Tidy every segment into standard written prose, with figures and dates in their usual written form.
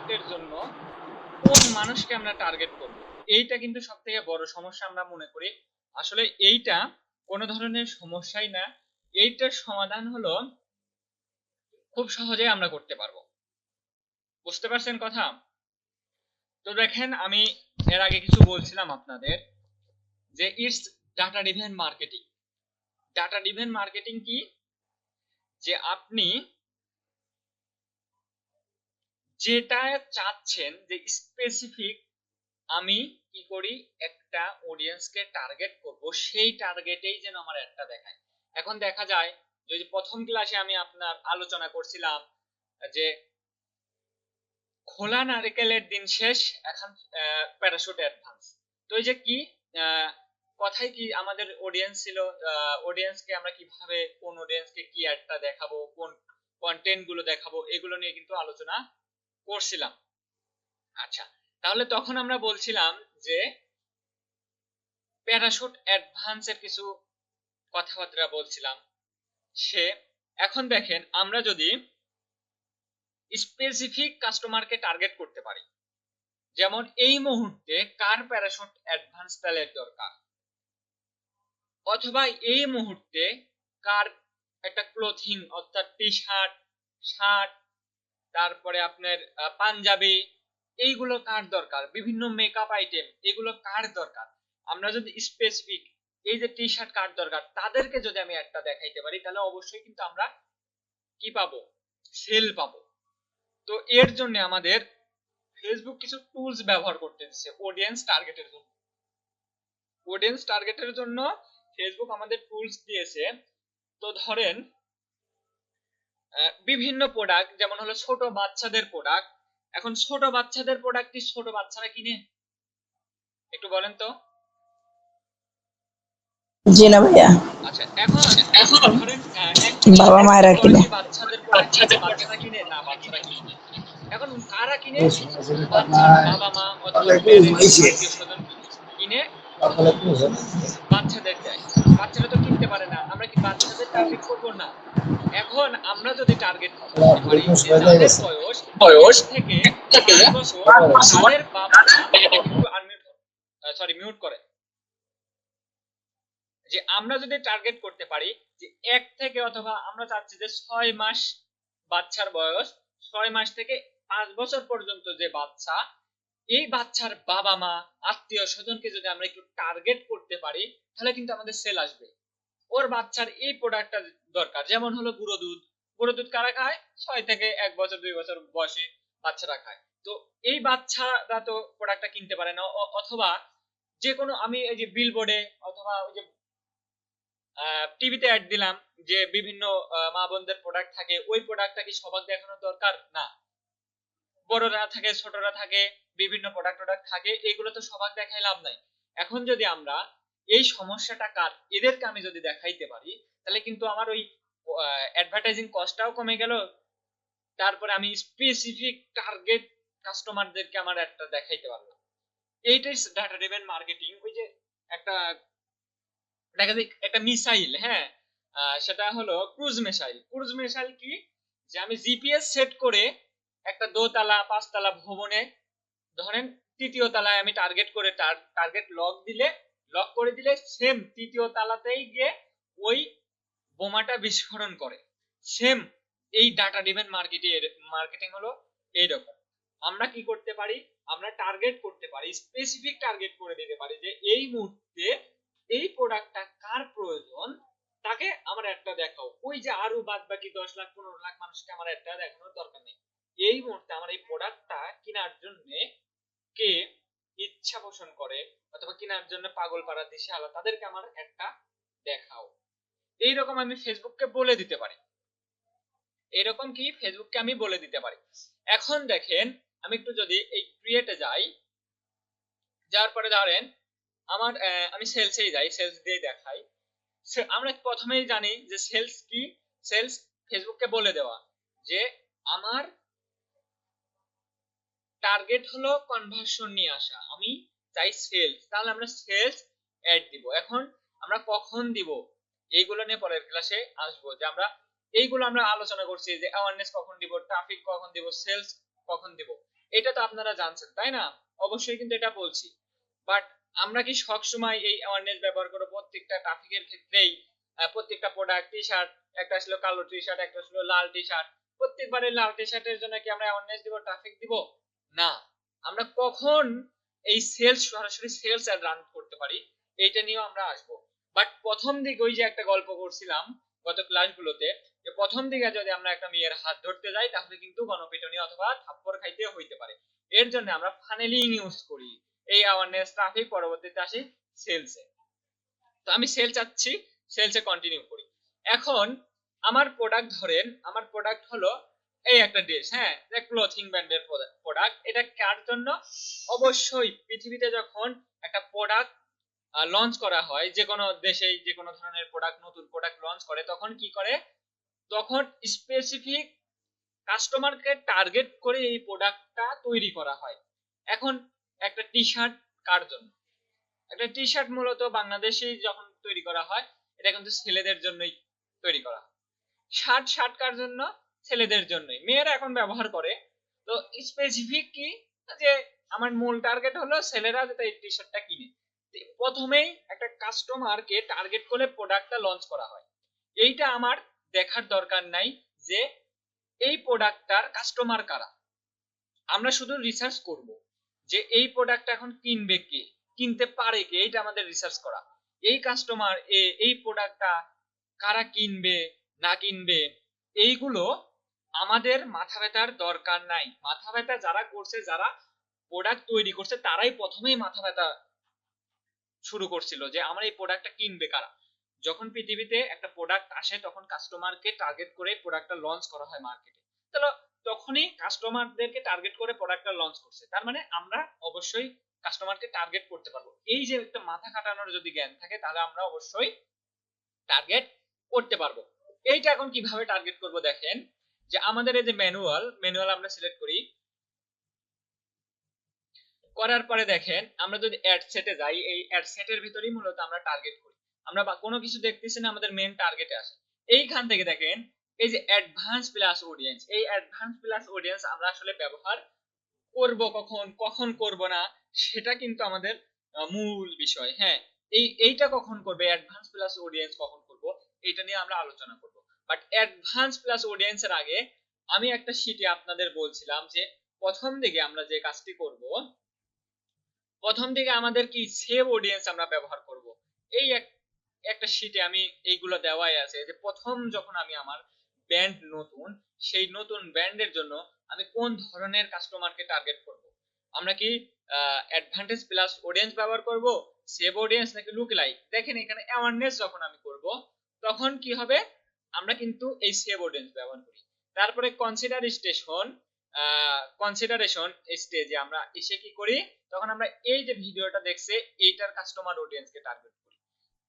প্রোডাক্টের জন্য কোন মানুষকে আমরা টার্গেট করব, এইটা কিন্তু সবথেকে বড় সমস্যা আমরা মনে করি। আসলে এইটা কোনো ধরনের সমস্যাই না, এইটার সমাধান হলো খুব সহজেই আমরা করতে পারবো। বুঝতে পারছেন কথা? তো দেখেন, আমি এর আগে কিছু বলছিলাম আপনাদের যে it's data driven marketing. Data driven marketing কি? যে আপনি যেটা চাচ্ছেন যে স্পেসিফিক আমি কি করি, একটা অডিয়েন্সকে টার্গেট করব, সেই টার্গেটেই যেন আমার একটা দেখায়। এখন দেখা যায় যে প্রথম ক্লাসে আমি আপনার আলোচনা করছিলাম যে খোলা নারকেলের দিন শেষ, এখন প্যারাশুট অ্যাডভান্স। তো এই যে কি কথাই কি আমাদের অডিয়েন্স ছিল, অডিয়েন্সকে আমরা কিভাবে কোন অডিয়েন্সকে কি একটা দেখাবো, কোন কন্টেন্ট গুলো দেখাবো, এগুলো নিয়ে কিন্তু আলোচনা করছিলাম। আচ্ছা, তাহলে তখন আমরা বলছিলাম যে প্যারাশুট অ্যাডভান্সের কিছু কথাবার্তা বলছিলাম। সে এখন দেখেন, আমরা যদি স্পেসিফিক কাস্টমারকে টার্গেট করতে পারি, যেমন এই মুহূর্তে কার প্যারাশুট অ্যাডভান্স প্যালেট দরকার, অথবা এই মুহূর্তে কার একটা ক্লোথিং অর্থাৎ টি শার্ট, শার্ট, তারপরে আপনার পাঞ্জাবি, এইগুলো কার দরকার, বিভিন্ন মেকআপ আইটেম, এগুলো কার দরকার, আমরা যদি স্পেসিফিক এই যে টি শার্ট কার দরকার তাদেরকে যদি আমি একটা দেখাইতে পারি, তাহলে অবশ্যই কিন্তু আমরা কি পাবো, সেল পাবো। তো এর জন্য আমাদের ফেসবুক কিছু টুলস ব্যবহার করতে দিচ্ছে অডিয়েন্স টার্গেটের জন্য। অডিয়েন্স টার্গেটের জন্য ফেসবুক আমাদের টুলস দিয়েছে। তো ধরেন বিভিন্ন প্রোডাক্ট, যেমন হলো ছোট বাচ্চাদের প্রোডাক্ট। এখন ছোট বাচ্চাদের প্রোডাক্ট কি ছোট বাচ্চারা কিনে? একটু বলেন তো। জি না ভাইয়া, আচ্ছা, এখন এখন ধরেন 1 থেকে বাবা 7 মায়েরা বছর কিনে। বয়সী বাচ্চাদের প্রোডাক্ট কি বাচ্চারা কিনে? না, বাচ্চারা কিনে না। এখন কারা কিনে? বাচ্চার বাবা মা অথবা প্যারেন্টস, আত্মীয় স্বজন কিনে বাচ্চাদের দেয়। বাচ্চারা তো কিনতে পারে না, আমরা কি বাচ্চাদের টার্গেট করব? না। এখন আমরা যদি টার্গেট করতে পারি যে যাদের বয়স 1 থেকে 5 বছর, তাদের বাবা মা, একটু আনমিউট, সরি মিউট করে, যে আমরা যদি টার্গেট করতে পারি যে 1 থেকে, অথবা আমরা চাচ্ছি যে 6 মাস বাচ্চার বয়স, 6 মাস থেকে 5 বছর পর্যন্ত যে বাচ্চা, এই বাচ্চার বাবা মা, আত্মীয় স্বজনকে যদি আমরা একটু টার্গেট করতে পারি, তাহলে কিন্তু আমাদের সেল আসবে। ওর বাচ্চার এই প্রোডাক্টটা দরকার, যেমন হলো গুঁড়ো দুধ। গুঁড়ো দুধ কারা খায়? 6 থেকে 1 বছর 2 বছর বয়সী বাচ্চারা খায়। তো এই বাচ্চারা তো প্রোডাক্টটা কিনতে পারে না। অথবা যে কোনো, আমি এই যে বিলবোর্ডে অথবা ওই যে টিভিতে অ্যাড দিলাম যে বিভিন্ন মা বোনদের প্রোডাক্ট থাকে, ওই প্রোডাক্টটা কি সবার দেখানোর দরকার? না। বড়রা থাকে, ছোটরা থাকে, বিভিন্ন প্রোডাক্ট থাকে, এগুলো তো সবার দেখাই লাভ নাই। এখন যদি আমরা এই সমস্যাটা কার, এদেরকে আমি যদি দেখাইতে পারি, তাহলে কিন্তু আমার ওই অ্যাডভার্টাইজিং কস্টটাও কমে গেল। তারপরে আমি স্পেসিফিক টার্গেট কাস্টমারদেরকে আমার একটা দেখাইতে পারলাম। এইটাই ডাটা ড্রিভেন মার্কেটিং। ওই যে একটা দেখা যায় একটা মিসাইল, হ্যাঁ, সেটা হলো ক্রুজ মিসাইল। ক্রুজ মিসাইল কি? যে আমি জিপিএস সেট করে একটা দোতলা 5 তলা ভবনে, ধরেন 3য় তলায় আমি টার্গেট করে টার্গেট লক করে দিলে সেম 3য় তলাতেই গিয়ে ওই বোমাটা বিস্ফোরণ করে। সেম এই ডাটা ড্রিভেন মার্কেটিং হলো এইরকম। আমরা কি করতে পারি? আমরা টার্গেট করতে পারি, স্পেসিফিক টার্গেট করে দিতে পারি যে এই মুহূর্তে এই প্রোডাক্টটা কার প্রয়োজন, তাকে আমার একটা দেখাও। ওই যে আরো বাদ বাকি 10 লাখ 15 লাখ মানুষকে আমার একটা দেখানোর দরকার নেই। এই মুহূর্তে আমার এই প্রোডাক্টটা কেনার জন্য কে ইচ্ছা পোষণ করে, অথবা কেনার জন্য পাগল পাড়া দিশেহারা, তাদেরকে আমার একটা দেখাও। এইরকম আমি ফেসবুককে বলে দিতে পারি। এরকম কি ফেসবুককে আমি বলে দিতে পারি। এখন দেখেন, আমি একটু যদি এই ক্রিয়েটে যাই, যাওয়ার পরে ধরেন আমার আমি সেলসেই যাই, সেলস দিয়ে দেখাই। আমরা প্রথমেই জানি যে সেলস কি। সেলস ফেসবুককে বলে দেওয়া যে আমার টার্গেট হলো কনভার্সন নিয়ে আসা, আমি চাই সেলস, তাহলে আমরা সেলস অ্যাড দিব। এখন আমরা কখন দিব এইগুলো নিয়ে পরের ক্লাসে আসবো, যে আমরা এইগুলো আমরা আলোচনা করছি যে অ্যাওয়ারনেস কখন দিব, ট্রাফিক কখন দিব, সেলস কখন দিব। এটা তো আপনারা জানছেন তাই না? অবশ্যই কিন্তু এটা বলছি। বাট আমরা কি সবসময় এই অ্যাওয়ারনেস ব্যবহার করব প্রত্যেকটা ট্রাফিকের ক্ষেত্রেই? প্রত্যেকটা প্রোডাক্ট টি শার্ট, একটা ছিল কালো টি শার্ট, একটা ছিল লাল টি শার্ট, প্রত্যেকবারে লাল টি শার্টের জন্য কি আমরা অ্যাওয়ারনেস দিব, ট্রাফিক দিব? না। আমরা কখন এই সেলস, সরাসরি সেলস অ্যাড রান করতে পারি, এইটা নিয়েও আমরা আসবো। বাট প্রথম দিকে ওই যে একটা গল্প করছিলাম গত ক্লাসগুলোতে, যে প্রথম দিকে যদি আমরা একটা মেয়ের হাত ধরতে যাই তাহলে কিন্তু গণপিটুনি অথবা থাপ্পড় খাইতে হইতে পারে। এর জন্য আমরা ফানেলিং ইউজ করি, এই অ্যাওয়ারনেস ট্রাফিক, পরবর্তীতে আসি সেলসে। তো আমি সেল চাচ্ছি, সেলসে কন্টিনিউ করি। এখন আমার প্রোডাক্ট ধরেন, আমার প্রোডাক্ট হলো এই একটা ড্রেস, হ্যাঁ, ক্লোথিং ব্র্যান্ডের প্রোডাক্ট। এটা কার জন্য? অবশ্যই পৃথিবীতে যখন একটা প্রোডাক্ট লঞ্চ করা হয়, যে কোনো দেশে যে কোনো ধরনের প্রোডাক্ট, নতুন প্রোডাক্ট লঞ্চ করে, তখন কি করে, তখন স্পেসিফিক কাস্টমারকে টার্গেট করে এই প্রোডাক্টটা তৈরি করা হয়। এখন একটা টি শার্ট কার জন্য? একটা টি শার্ট মূলত বাংলাদেশে যখন তৈরি করা হয়, এটা কিন্তু ছেলেদের জন্যই তৈরি করা হয়। শার্ট কার জন্য? ছেলেদের জন্যই। মেয়েরা এখন ব্যবহার করে। তো স্পেসিফিক কি, যে আমার মূল টার্গেট হলো ছেলেরা যাতে এই টি শার্টটা কিনে। প্রথমেই একটা কাস্টমারকে টার্গেট করে প্রোডাক্টটা লঞ্চ করা হয়। এইটা আমার দেখার দরকার নাই যে এই প্রোডাক্টটার কাস্টমার কারা। আমরা শুধু রিসার্চ করব যে এই প্রোডাক্টটা এখন কিনবে কে, কিনতে পারে কে, এইটা আমাদের রিসার্চ করা। এই কাস্টমার এই প্রোডাক্টটা কারা কিনবে না কিনবে, এইগুলো আমাদের মাথা ব্যথার দরকার নাই। মাথা ব্যথা যারা করছে, যারা প্রোডাক্ট তৈরি করছে, তারাই প্রথমেই মাথা ব্যথা শুরু করছিল যে আমার এই প্রোডাক্টটা কিনবে কারা। যখন পৃথিবীতে একটা প্রোডাক্ট আসে তখন কাস্টমারকে টার্গেট করে প্রোডাক্টটা লঞ্চ করা হয় মার্কেটে। তাহলে তখনই কাস্টমারদেরকে টার্গেট করে প্রোডাক্টটা লঞ্চ করছে, তার মানে আমরা অবশ্যই কাস্টমারকে টার্গেট করতে পারবো। এই যে একটা মাথা খাটানোর যদি জ্ঞান থাকে, তাহলে আমরা অবশ্যই টার্গেট করতে পারবো। এইটা এখন কিভাবে টার্গেট করব দেখেন, যে আমাদের এই যে ম্যানুয়াল আমরা সিলেক্ট করি, করার পরে দেখেন আমরা যদি অ্যাড সেটে যাই, এই অ্যাড সেটের ভিতরেই মূলত আমরা টার্গেট করি। আমরা কোনো কিছু দেখতেছি না, আমাদের মেন টার্গেটে আসে। এইখান থেকে দেখেন এই যে অ্যাডভান্স প্লাস অডিয়েন্স, এই অ্যাডভান্স প্লাস অডিয়েন্স আমরা আসলে ব্যবহার করব কখন করব না, সেটা কিন্তু আমাদের মূল বিষয়। হ্যাঁ, এইটা কখন করবে, অ্যাডভান্স প্লাস অডিয়েন্স কখন করব, এটা নিয়ে আমরা আলোচনা করব। বাট অ্যাডভান্স প্লাস অডিয়েন্স এর আগে আমি একটা শীটে আপনাদের বলছিলাম যে প্রথম দিকে আমরা যে কাজটি করব, প্রথম দিকে আমাদের কি সেভ অডিয়েন্স আমরা ব্যবহার করব। এই একটা শীটে আমি এইগুলো দেওয়াই আছে যে প্রথম যখন আমি আমার ব্র্যান্ড নতুন, সেই নতুন ব্র্যান্ডের জন্য আমি কোন ধরনের কাস্টমারকে টার্গেট করব। আমরা কি অ্যাডভান্টেজ প্লাস অডিয়েন্স ব্যবহার করব, সেভ অডিয়েন্স, নাকি লুক লাইক? দেখেন এখানে অ্যাওয়ারনেস যখন আমি করব তখন কি হবে, আমরা কিন্তু এই সেভ অডিয়েন্স ব্যবহার করি। তারপরে কনসিডারেশন স্টেজে আমরা এসে কি করি, তখন আমরা এই যে ভিডিওটা দেখছে এইটার কাস্টমার অডিয়েন্সকে টার্গেট করি।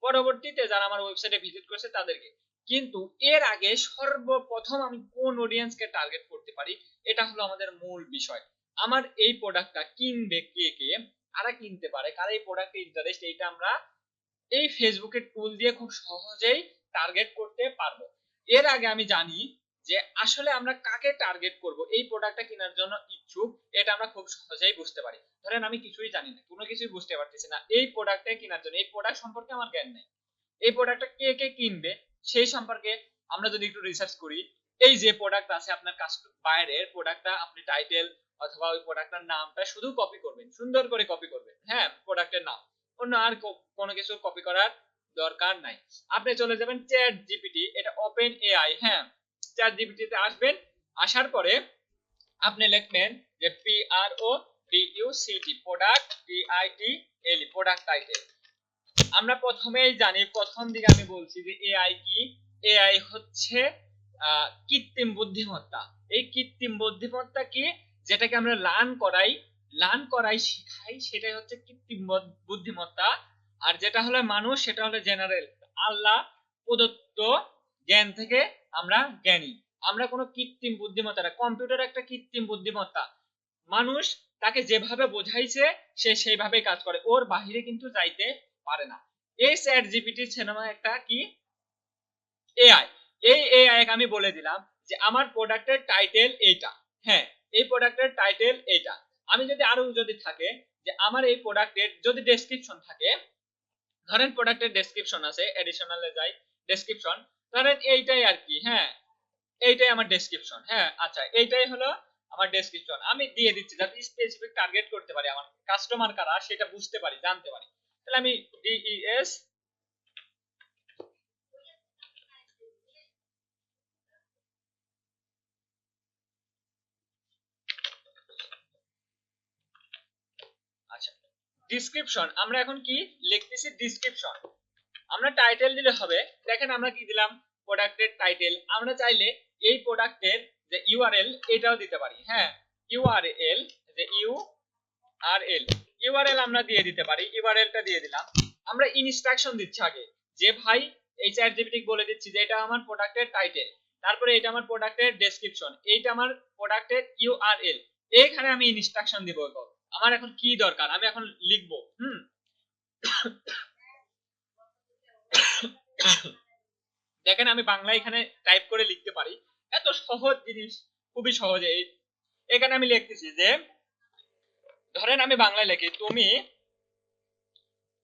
পরবর্তীতে যারা আমার ওয়েবসাইটে ভিজিট করেছে তাদেরকে। কিন্তু এর আগে সর্বপ্রথম আমি কোন অডিয়েন্সকে টার্গেট করতে পারি, এটা হলো আমাদের মূল বিষয়। আমার এই প্রোডাক্টটা কিনবে কে কে, কারা কিনতে পারে, কারা এই প্রোডাক্টে ইন্টারেস্ট, এইটা আমরা এই ফেসবুকের টুল দিয়ে খুব সহজেই টার্গেট করতে পারবো। এর আগে আমি জানি যে আসলে আমরা কাকে টার্গেট করব, এই প্রোডাক্টটা কেনার জন্য ইচ্ছুক, এটা আমরা খুব সহজেই বুঝতে পারি। ধরেন আমি কিছুই জানি না, কোনো কিছুই বুঝতে পারতেছি না এই প্রোডাক্টটা কেনার জন্য, এই প্রোডাক্ট সম্পর্কে আমার জ্ঞান নেই, এই প্রোডাক্টটা কে কে কিনবে সেই সম্পর্কে আমরা যদি একটু রিসার্চ করি, এই যে প্রোডাক্ট আছে আপনার বাইরের প্রোডাক্টটা, আপনি টাইটেল অথবা ওই প্রোডাক্টটার নামটা শুধু কপি করবেন, সুন্দর করে কপি করবেন, হ্যাঁ, প্রোডাক্টের নাম, অন্য আর কোনো কিছু কপি করার দরকার নাই। আপনি চলে যাবেন চ্যাট জিপিটি, এটা ওপেন এআই, হ্যাঁ, চ্যাট জিপিটিতে আসবেন, আসার পরে আপনি লিখবেন যে PRODUCT product, TITLE product title. আমরা প্রথমেই জানি, প্রথম দিকে আমি বলছি যে এআই কি, এআই হচ্ছে কৃত্রিম বুদ্ধিমত্তা। এই কৃত্রিম বুদ্ধিমত্তা কি, যেটাকে আমরা লার্ন করাই শিখাই, সেটাই হচ্ছে কৃত্রিম বুদ্ধিমত্তা। আর যেটা হলো মানুষ, সেটা হলো জেনারেল, আল্লাহ প্রদত্ত জ্ঞান থেকে আমরা জ্ঞানী। আমরা কোনো কৃত্রিম বুদ্ধিমত্তা না, কম্পিউটার একটা কৃত্রিম বুদ্ধিমত্তা, মানুষ তাকে যেভাবে বোঝাইছে সে সেইভাবে কাজ করে, ওর বাহিরে কিন্তু যাইতে পারে না। এই চ্যাট জিপিটি সিনেমা একটা কি এআই, এই এআই আমি বলে দিলাম যে আমার প্রোডাক্টের টাইটেল এইটা, হ্যাঁ, এই প্রোডাক্টের টাইটেল এইটা। আমি যদি আরো যদি থাকে যে আমার এই প্রোডাক্টের যদি ডেসক্রিপশন থাকে, ধরেন প্রোডাক্টের ডেসক্রিপশন আছে, এডিশনালে যাই, ডেসক্রিপশন, ধরেন এইটাই আর কি, হ্যাঁ এইটাই আমার ডেসক্রিপশন। হ্যাঁ আচ্ছা, এইটাই হলো আমার ডেসক্রিপশন, আমি দিয়ে দিচ্ছি যাতে স্পেসিফিক টার্গেট করতে পারি, আমার কাস্টমার কারা সেটা বুঝতে পারি, জানতে পারি। তাহলে আমি ডিইএস আচ্ছা ডিসক্রিপশন, আমরা এখন কি লিখতেছি ডিসক্রিপশন, আমরা টাইটেল দিলে হবে। দেখেন আমরা কি দিলাম, প্রোডাক্টের টাইটেল। আমরা চাইলে এই প্রোডাক্টের যে ইউআরএল এটাও দিতে পারি, হ্যাঁ ইউআরএল, যে ইউআরএল আমরা দিয়ে দিতে পারি, ইউআরএলটা দিয়ে দিলাম। আমরা ইনস্ট্রাকশন দিচ্ছি আগে, যে ভাই এই চ্যাট জিপিটি বলে দিচ্ছি যে এটা আমার প্রোডাক্টের টাইটেল, তারপরে এটা আমার প্রোডাক্টের ডেসক্রিপশন, এইটা আমার প্রোডাক্টের ইউআরএল, এইখানে আমি ইনস্ট্রাকশন দিব। আমার এখন কি দরকার, আমি এখন লিখবো। দেখেন আমি বাংলা এখানে টাইপ করে লিখতে পারি, এত সহজ জিনিস, খুবই সহজে। এখানে আমি লিখতেছি যে, ধরেন আমি বাংলায় লিখি, তুমি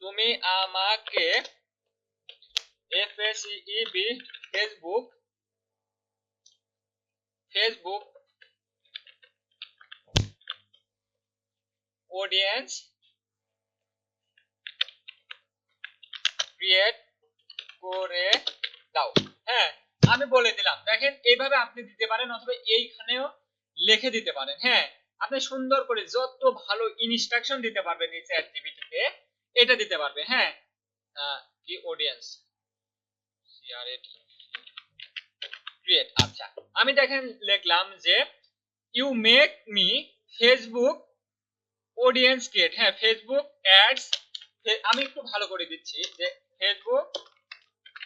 তুমি আমাকে FACEB ফেসবুক অডিয়েন্স ক্রিয়েট করে দাও। হ্যাঁ আমি বলে দিলাম, দেখেন এইভাবে আপনি দিতে পারেন, অথবা এইখানেও লিখে দিতে পারেন। হ্যাঁ আপনি সুন্দর করে যত ভালো ইনস্ট্রাকশন দিতে পারবেন এই চ্যাট জিপিটিতে, এটা দিতে পারবে। হ্যাঁ কি অডিয়েন্স ক্রিয়েট, আচ্ছা আমি দেখেন লিখলাম যে you make me Facebook audience create, হ্যাঁ ফেসবুক অ্যাডস, আমি একটু ভালো করে দিচ্ছি যে ফেসবুক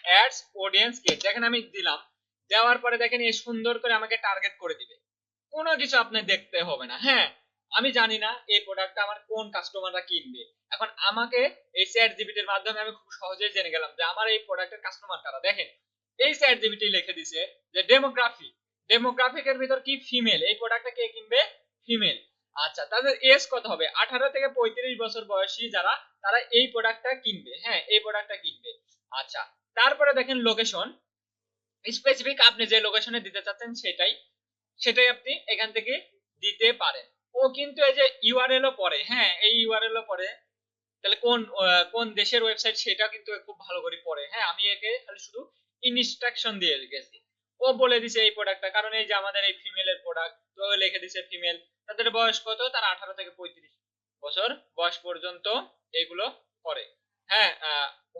অ্যাডস অডিয়েন্স ক্রিয়েট। দেখেন আমি দিলাম, দেওয়ার পরে দেখেন এই সুন্দর করে আমাকে টার্গেট করে দিবে, কোনো কিছু আপনি দেখতে হবে না। হ্যাঁ আমি জানি না এই প্রোডাক্টটা আমার কোন কাস্টমাররা কিনবে, এখন আমাকে এই চ্যাট জিপিটির মাধ্যমে আমি খুব সহজেই জেনে গেলাম যে আমার এই প্রোডাক্টের কাস্টমার কারা। দেখেন এই চ্যাট জিপিটি লিখে দিছে যে ডেমোগ্রাফিকের ভিতর কি ফিমেল, এই প্রোডাক্টটা কে কিনবে, ফিমেল। আচ্ছা তাদের এজ কত হবে, 18 থেকে 35 বছর বয়সী যারা, তারা এই প্রোডাক্টটা কিনবে। হ্যাঁ এই প্রোডাক্টটা কিনবে। আচ্ছা তারপরে দেখেন লোকেশন, স্পেসিফিক আপনি যে লোকেশনে দিতে চাচ্ছেন সেটাই আপনি এখান থেকে দিতে পারেন। ও কিন্তু এই যে ইউআরএল ও পড়ে, হ্যাঁ এই ইউআরএল ও পড়ে, তাহলে কোন দেশের ওয়েবসাইট সেটা কিন্তু খুব ভালো করে পড়ে। হ্যাঁ আমি একে খালি শুধু ইনস্ট্রাকশন দিয়ে গেছি, ও বলে দিছে এই প্রোডাক্টটা, কারণ এই যে আমাদের এই ফিমেলের প্রোডাক্ট, তো লিখে দিছে ফিমেল, তাদের বয়স কত, তারা 18 থেকে 35 বছর বয়স পর্যন্ত এগুলো করে। হ্যাঁ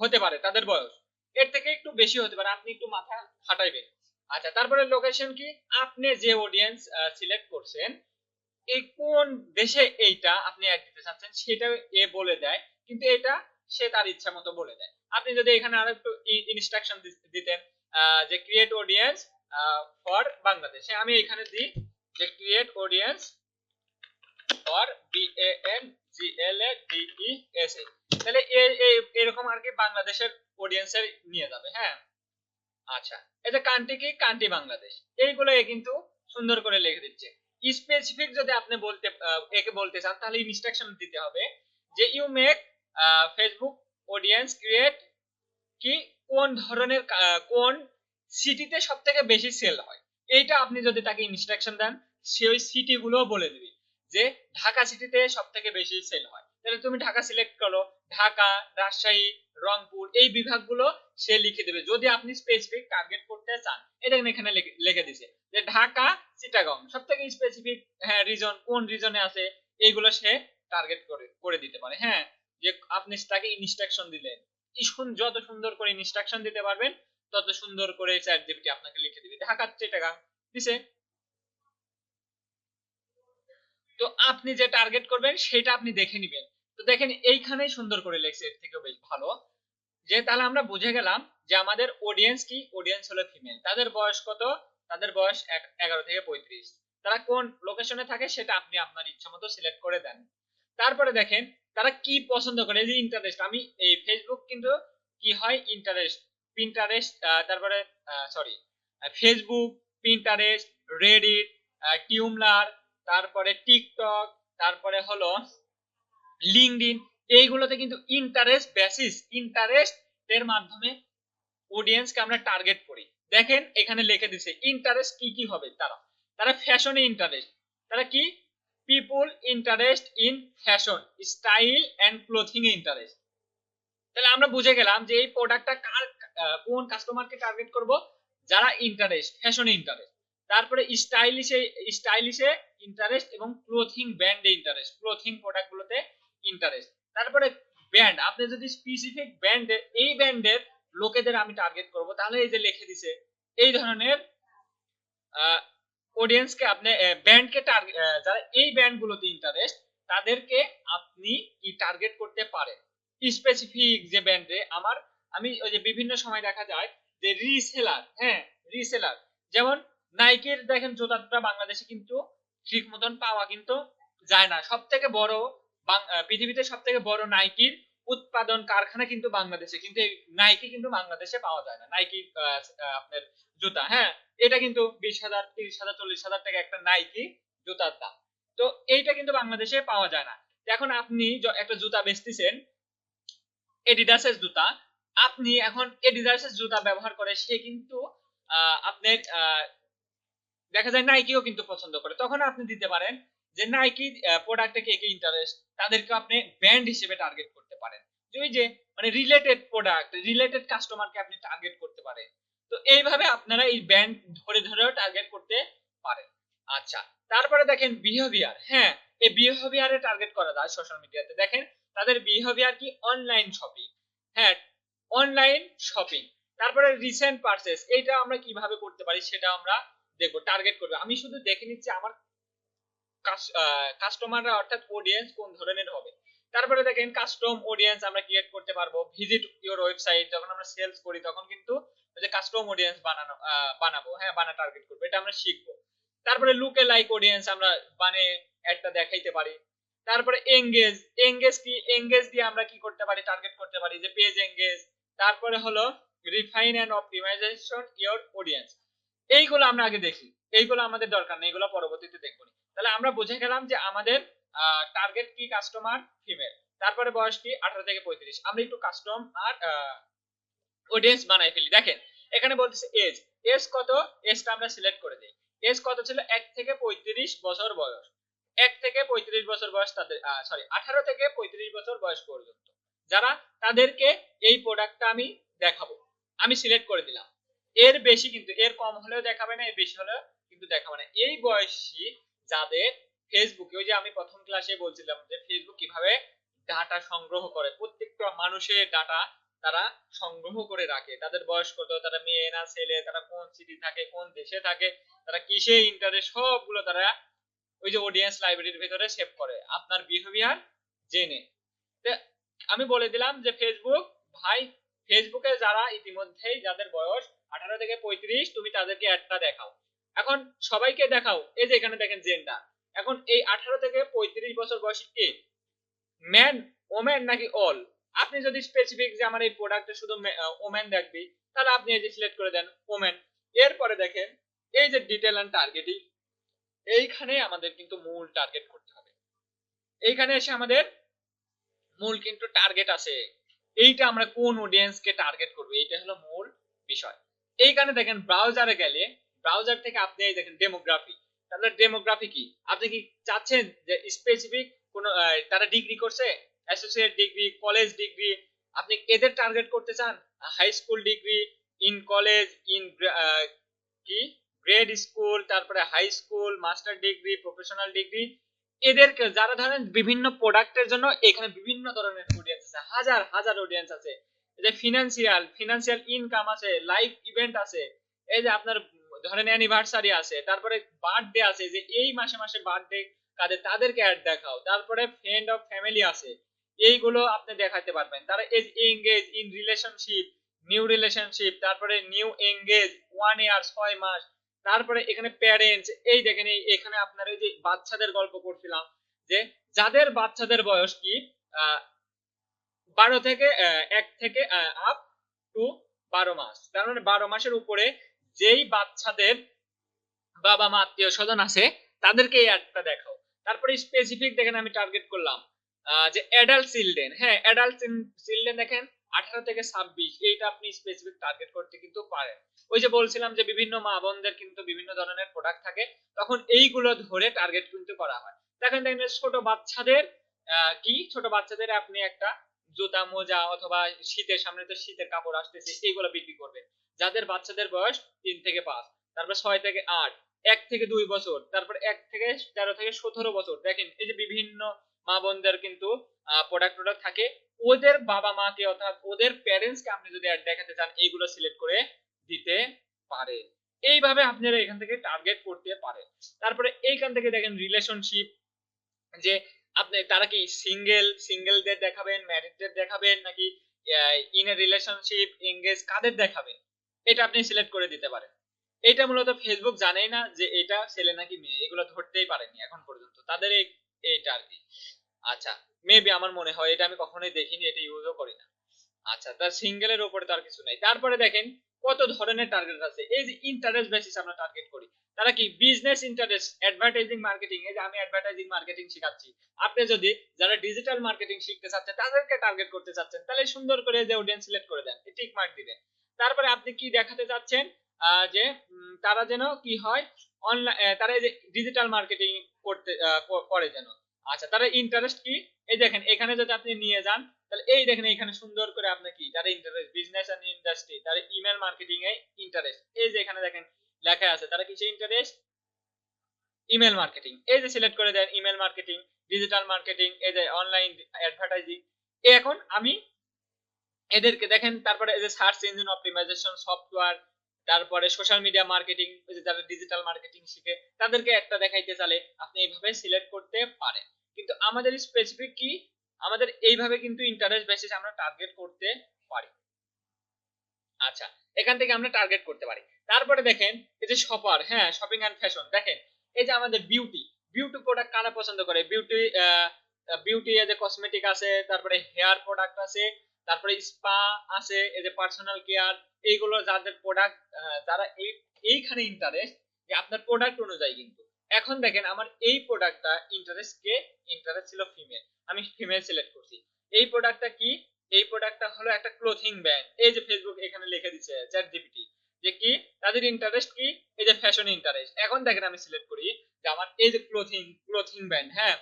হতে পারে তাদের বয়স, এর থেকে একটু বেশি হতে পারে, আপনি একটু মাথা খাটাইবেন। আচ্ছা তারপরে লোকেশন কি, আপনি যে অডিয়েন্স সিলেক্ট করছেন এই কোন দেশে এইটা আপনি অ্যাড দিতে চাচ্ছেন সেটা এ বলে দেয়, কিন্তু এটা সে তার ইচ্ছা মতো বলে দেয়। আপনি যদি এখানে আরো একটু ইনস্ট্রাকশন দিতেন যে ক্রিয়েট অডিয়েন্স ফর বাংলাদেশ, আমি এখানে দিই যে ক্রিয়েট অডিয়েন্স ফর BANGLADES, তাহলে এরকম আর কি বাংলাদেশের অডিয়েন্সের নিয়ে যাবে। হ্যাঁ আচ্ছা এই যে কান্ট্রি কি, কান্ট্রি বাংলাদেশ, এইগুলো কিন্তু সুন্দর করে লিখে দিচ্ছে। স্পেসিফিক যদি আপনি একে বলতে চান তাহলে ইনস্ট্রাকশন দিতে হবে যে you make Facebook audience create কি, কোন ধরনের কোন সিটিতে সবথেকে বেশি সেল হয়, এইটা আপনি যদি তাকে ইনস্ট্রাকশন দেন সে ওই সিটি গুলো বলে দিবে, যে ঢাকা সিটিতে সবথেকে বেশি সেল হয়, তাহলে তুমি ঢাকা সিলেক্ট করো, ঢাকা, রাজশাহী, রংপুর, এই বিভাগগুলো সে লিখে দেবে। যদি আপনি স্পেসিফিক টার্গেট করতে চান, এটা এখানে লিখে দিছে যে ঢাকা, চিটাগং, সবথেকে স্পেসিফিক, হ্যাঁ রিজন কোন রিজনে আছে এইগুলো সে টার্গেট করে দিতে পারে। হ্যাঁ যে আপনি তাকে ইনস্ট্রাকশন দিলেন, যত সুন্দর করে ইনস্ট্রাকশন দিতে পারবেন তত সুন্দর করে চ্যাট জিপিটি আপনাকে লিখে দিবে ঢাকা, চিটাগং দিছে। তো আপনি যে টার্গেট করবেন সেটা আপনি দেখে নেবেন। তো দেখেন এইখানেই সুন্দর করে লেখছে, এর থেকেও বেশ ভালো। যে তাহলে আমরা বুঝে গেলাম যে আমাদের অডিয়েন্স কি, অডিয়েন্স হলো ফিমেল, তাদের বয়স কত, তাদের বয়স 11 থেকে 35, তারা কোন লোকেশনে থাকে সেটা আপনি আপনার ইচ্ছা মতো সিলেক্ট করে দেন। তারপরে দেখেন তারা কি পছন্দ করে, এই যে ইন্টারেস্ট, আমি এই ফেসবুক কিন্তু কি হয় ইন্টারেস্ট, পিন্টারেস্ট, তারপরে সরি ফেসবুক, পিন্টারেস্ট, রেডিট, টিউমলার, তারপরে টিকটক, তারপরে হলো লিঙ্কডইন, এইগুলোতে কিন্তু ইন্টারেস্ট বেসিস, ইন্টারেস্ট এর মাধ্যমে অডিয়েন্সকে আমরা টার্গেট করি। দেখেন এখানে লিখে দিছে ইন্টারেস্ট কি কি হবে। তারা তারা ফ্যাশনে ইন্টারেস্ট, তারা কি people interest in fashion style and clothing এ ইন্টারেস্ট। তাহলে আমরা বুঝে গেলাম যে এই প্রোডাক্টটা কার কোন কাস্টমারকে টার্গেট করব, যারা ইন্টারেস্ট ফ্যাশনে ইন্টারেস্ট। তারপরে স্টাইলিশে ইন্টারেস্ট এবং ক্লোথিং ব্র্যান্ডে ইন্টারেস্ট, ক্লোথিং প্রোডাক্ট গুলোতে ইন্টারেস্ট। তারপরে ব্র্যান্ড, আপনি যদি স্পেসিফিক ব্র্যান্ডে এই ব্র্যান্ডের লোকেদের আমি টার্গেট করব, তাহলে এই যে লিখে দিছে এই ধরনের অডিয়েন্সকে আপনি ব্র্যান্ডকে টার্গেট, যারা এই ব্র্যান্ড গুলোতে ইন্টারেস্ট তাদেরকে আপনি কি টার্গেট করতে পারেন। স্পেসিফিক যে ব্র্যান্ডে আমার, আমি ওই যে বিভিন্ন সময় দেখা যায় যে রিসেলার, হ্যাঁ রিসেলার, যেমন নাইকির দেখেন জুতাটা বাংলাদেশে কিন্তু ঠিক মতন পাওয়া কিন্তু যায় না। সব থেকে বড় পৃথিবীতে সব থেকে বড় নাইকির উৎপাদন কারখানা কিন্তু বাংলাদেশে, কিন্তু এই নাইকি কিন্তু বাংলাদেশে পাওয়া যায় না। নাইকি আপনার জুতা, হ্যাঁ এটা কিন্তু 20,000 30,000 40,000 টাকা একটা নাইকি জুতার দাম। তো এইটা কিন্তু বাংলাদেশে পাওয়া যায় না। এখন আপনি একটা জুতা বেচতেছেন এডিডাসের জুতা, আপনি এখন এডিডাসের জুতা ব্যবহার করে সে কিন্তু আপনার দেখা যায় নাইকিও কিন্তু পছন্দ করে, তখন আপনি দিতে পারেন যে নাইকি প্রোডাক্টে কে কে ইন্টারেস্ট, তাদেরকে আপনি ব্র্যান্ড হিসেবে টার্গেট করতে পারেন। ওই যে মানে রিলেটেড প্রোডাক্ট, রিলেটেড কাস্টমারকে আপনি টার্গেট করতে পারেন। তো এইভাবে আপনারা এই ব্র্যান্ড ধরে ধরেও টার্গেট করতে পারেন। আচ্ছা, তারপরে দেখেন বিহেভিয়ার, হ্যাঁ এই বিহেভিয়ারে টার্গেট করা যায় সোশ্যাল মিডিয়াতে। দেখেন তাদের বিহেভিয়ার কি, অনলাইন শপিং, হ্যাঁ অনলাইন শপিং। তারপরে রিসেন্ট পারচেজ, এইটা আমরা কিভাবে করতে পারি সেটা আমরা দেখবো, টার্গেট করবে। আমি শুধু দেখে নিচ্ছি আমার কাস্টমাররা অর্থাৎ অডিয়েন্স কোন ধরনের হবে। তারপরে দেখেন কাস্টম অডিয়েন্স আমরা ক্রিয়েট করতে পারবো। ভিজিট ইওর ওয়েবসাইট, যখন আমরা সেলস করি তখন কিন্তু যে কাস্টম অডিয়েন্স বানাবো, হ্যাঁ টার্গেট করবো, এটা আমরা শিখবো। তারপরে লুকে লাইক অডিয়েন্স আমরা একটা দেখাইতে পারি। তারপরে এঙ্গেজ, এঙ্গেজ কি, এঙ্গেজ দিয়ে আমরা কি করতে পারি, টার্গেট করতে পারি যে পেজ এঙ্গেজ। তারপরে হলো refine and optimization your audience, এইগুলো আমরা আগে দেখি, এইগুলো আমাদের দরকার নেই, এগুলো পরবর্তীতে দেখবো। তাহলে আমরা বুঝে গেলাম যে আমাদের টার্গেট কি, কাস্টমার ফিমেল, তারপরে বয়স কি 18 থেকে 35। আমরা একটু কাস্টম আর অডিয়েন্স বানাই ফেলি। দেখেন এখানে বলতেছে এজ, এজ কত, এজটা আমরা সিলেক্ট করে দেই। এজ কত ছিল, 1 থেকে 35 বছর বয়স, 1 থেকে 35 বছর বয়স তাদের, সরি 18 থেকে 35 বছর বয়স পর্যন্ত যারা, তাদেরকে এই প্রোডাক্টটা আমি দেখাবো, আমি সিলেক্ট করে দিলাম। এর বেশি কিন্তু, এর কম হলেও দেখাবে না, এর বেশি হলেও কিন্তু দেখাবে না। এই বয়সী যাদের ফেসবুকে, ওই যে আমি প্রথম ক্লাসে বলছিলাম যে ফেসবুক কিভাবে ডাটা সংগ্রহ করে, প্রত্যেকটা মানুষের ডাটা তারা সংগ্রহ করে রাখে, তাদের বয়স কত, তারা মেয়ে না ছেলে, তারা কোন সিটি থাকে, কোন দেশে থাকে, তারা কিসে ইন্টারেস্ট, সবগুলো তারা ওই যে অডিয়েন্স লাইব্রেরির ভিতরে সেভ করে আপনার বিহেভিয়ার জেনে। আমি বলে দিলাম যে ফেসবুক ভাই, ফেসবুকে যারা ইতিমধ্যেই যাদের বয়স 18 থেকে 35, তুমি তাদেরকে একটা দেখাও। এখন সবাইকে দেখাও, এই যে এখানে দেখেন জেন্ডার, এখন এই 18 থেকে 35 বছর বয়সী কে, ম্যান, ওমেন নাকি অল। আপনি যদি স্পেসিফিক যে আমার এই প্রোডাক্টে শুধু ওমেন দেখবি, তাহলে আপনি এই যে সিলেক্ট করে দেন ওমেন। এরপরে দেখেন এই যে ডিটেল এন্ড টার্গেটিং, এইখানে আমাদের কিন্তু মূল টার্গেট করতে হবে। এইখানে এসে আমাদের মূল কিন্তু টার্গেট আছে, এইটা আমরা কোন অডিয়েন্সকে টার্গেট করব, এইটা হলো মূল বিষয়। এইখানে দেখেন ব্রাউজারে গেলে, ব্রাউজার থেকে আপনি এই দেখেন ডেমোগ্রাফি, তাহলে ডেমোগ্রাফি কি, আপনি কি চাচ্ছেন যে স্পেসিফিক কোন তারা ডিগ্রি করছে, অ্যাসোসিয়েট ডিগ্রি, কলেজ ডিগ্রি, আপনি এদের টার্গেট করতে চান, high school degree, in college, in কি গ্রেড স্কুল, তারপরে high school, master degree, professional degree, এদেরকে যারা ধরেন বিভিন্ন প্রোডাক্টের জন্য এখানে বিভিন্ন ধরনের অডিয়েন্স আছে, হাজার হাজার অডিয়েন্স আছে। এই যে ফিনান্সিয়াল ইনকাম আছে, লাইফ ইভেন্ট আছে, এই যে আপনার ধরেন অ্যানিভার্সারি আছে, তারপরে বার্থডে আছে, যে এই মাসে মাসে বার্থডে কাদের, তাদেরকে অ্যাড দেখাও, তারপরে ফ্রেন্ড অফ ফ্যামিলি আছে, এইগুলো আপনি দেখাতে পারবেন। তারা engage in relationship, new relationship, তারপরে নিউ এঙ্গেজ 1 ইয়ার 6 মাস, তারপরে এখানে প্যারেন্টস, এই দেখেন এখানে আপনার ওই যে বাচ্চাদের গল্প করছিলাম, যে যাদের বাচ্চাদের বয়স কি 12 থেকে 1 থেকে আপ টু 12 মাস, তার মানে 12 মাসের উপরে যেই বাচ্চাদের বাবা মা আত্মীয় স্বজন আছে, তাদেরকে এই অ্যাডটা দেখাও। তারপরে স্পেসিফিক দেখেন আমি টার্গেট করলাম যে অ্যাডাল্ট চিলড্রেন, হ্যাঁ অ্যাডাল্ট চিলড্রেন দেখেন 18 থেকে 26, এইটা আপনি স্পেসিফিক টার্গেট করতে কিন্তু পারেন। ওই যে বলছিলাম যে বিভিন্ন মা বোনদের কিন্তু বিভিন্ন ধরনের প্রোডাক্ট থাকে, তখন এইগুলো ধরে টার্গেট কিন্তু করা হয়। দেখেন ছোট বাচ্চাদের ছোট বাচ্চাদের আপনি একটা জুতা মোজা অথবা শীতের সামনে তো শীতের কাপড় আসতেছে, এইগুলো বিক্রি করবেন। যাদের বাচ্চাদের বয়স 3 থেকে 5, তারপর 6 থেকে 8, 1 থেকে 2 বছর, তারপর 1 থেকে 13 থেকে 17 বছর। দেখেন এই যে বিভিন্ন মা বোনদের কিন্তু প্রোডাক্ট থাকে, ওদের বাবা মাকে অর্থাৎ ওদের প্যারেন্টস কে আপনি যদি অ্যাড দেখাতে চান এইগুলো সিলেক্ট করে দিতে পারেন। এইভাবে আপনারা এখান থেকে টার্গেট করতে পারেন। তারপরে এইখান থেকে দেখেন রিলেশনশিপ, যে আপনি তারা কি সিঙ্গেলদের দেখাবেন, ম্যারিডদের দেখাবেন, নাকি ইন এ রিলেশনশিপ এঙ্গেজ, কাদের দেখাবেন এটা আপনি সিলেক্ট করে দিতে পারেন। এটা মূলত ফেসবুক জানেই না যে এটা ছেলে নাকি মেয়ে, এগুলো ধরতেই পারেনি এখন পর্যন্ত তাদের এইটা আর কি। আচ্ছা, মেবি আমার মনে হয়, এটা আমি কখনোই দেখিনি, এটা ইউজও করি না। আচ্ছা, তার সিঙ্গেলের উপরে তার কিছু নাই। তারপরে দেখেন কত ধরনের টার্গেট আছে। এই যে ইন্টারেস্ট বেসিস আমরা টার্গেট করি, তারা কি বিজনেস ইন্টারেস্ট, অ্যাডভার্টাইজিং মার্কেটিং। এই যে আমি অ্যাডভার্টাইজিং মার্কেটিং শেখাচ্ছি, আপনি যদি যারা ডিজিটাল মার্কেটিং শিখতে চাচ্ছেন তাদেরকে টার্গেট করতে চাচ্ছেন, তাহলে সুন্দর করে যে অডিয়েন্স সিলেক্ট করে দেন, টিক মার্ক দিবেন। তারপরে আপনি কি দেখাতে চাচ্ছেন, যে তারা যেন কি হয় অনলাইন, তারা এই যে ডিজিটাল মার্কেটিং করতে করে যেন। আচ্ছা, তারা ইন্টারেস্ট কি, এই দেখেন এখানে যদি আপনি নিয়ে যান, তাহলে এই দেখেন এখানে সুন্দর করে আপনি কি যারা ইন্টারেস্ট বিজনেস এন্ড ইন্ডাস্ট্রি, তারা ইমেল মার্কেটিং এ ইন্টারেস্ট, এই যে এখানে দেখেন লেখা আছে তারা কিসে ইন্টারেস্ট, ইমেল মার্কেটিং। এই যে সিলেক্ট করে দেন ইমেল মার্কেটিং, ডিজিটাল মার্কেটিং, এই যে অনলাইন অ্যাডভার্টাইজিং। এখন আমি এদেরকে দেখেন, তারপরে এই যে সার্চ ইঞ্জিন অপটিমাইজেশন সফটওয়্যার, তারপরে সোশ্যাল মিডিয়া মার্কেটিং, এই যে যারা ডিজিটাল মার্কেটিং শিখে তাদেরকে একটা দেখাইতে চালে আপনি এইভাবে সিলেক্ট করতে পারেন। কিন্তু আমাদের স্পেসিফিক কি, আমাদের এইভাবে কিন্তু ইন্টারেস্ট বেসিস আমরা টার্গেট করতে পারি। আচ্ছা, এখান থেকে আমরা টার্গেট করতে পারি। তারপরে দেখেন এই যে শপার, হ্যাঁ শপিং এন্ড ফ্যাশন, দেখেন এই যে আমাদের বিউটি প্রোডাক্ট কারা পছন্দ করে, বিউটি এই যে কসমেটিক আছে, তারপরে হেয়ার প্রোডাক্ট আছে, তারপরে স্পা আছে, এই যে পার্সোনাল কেয়ার, এইগুলো যাদের প্রোডাক্ট, যারা এইখানে ইন্টারেস্ট, যে আপনার প্রোডাক্ট অনুযায়ী কিন্তু। এখন দেখেন আমার এই প্রোডাক্টটা ইন্টারেস্ট ছিল ফিমেল, আমি ফিমেল সিলেক্ট করছি। এই প্রোডাক্টটা কি, এই প্রোডাক্টটা হলো একটা ক্লোথিং ব্র্যান্ড। এই যে ফেসবুক এখানে লিখে দিচ্ছে চ্যাট জিপিটি যে কি তাদের ইন্টারেস্ট কি, এই যে ফ্যাশন ইন্টারেস্ট। এখন দেখেন আমি সিলেক্ট করি যে আমার এই যে ক্লোথিং ব্র্যান্ড, হ্যাঁ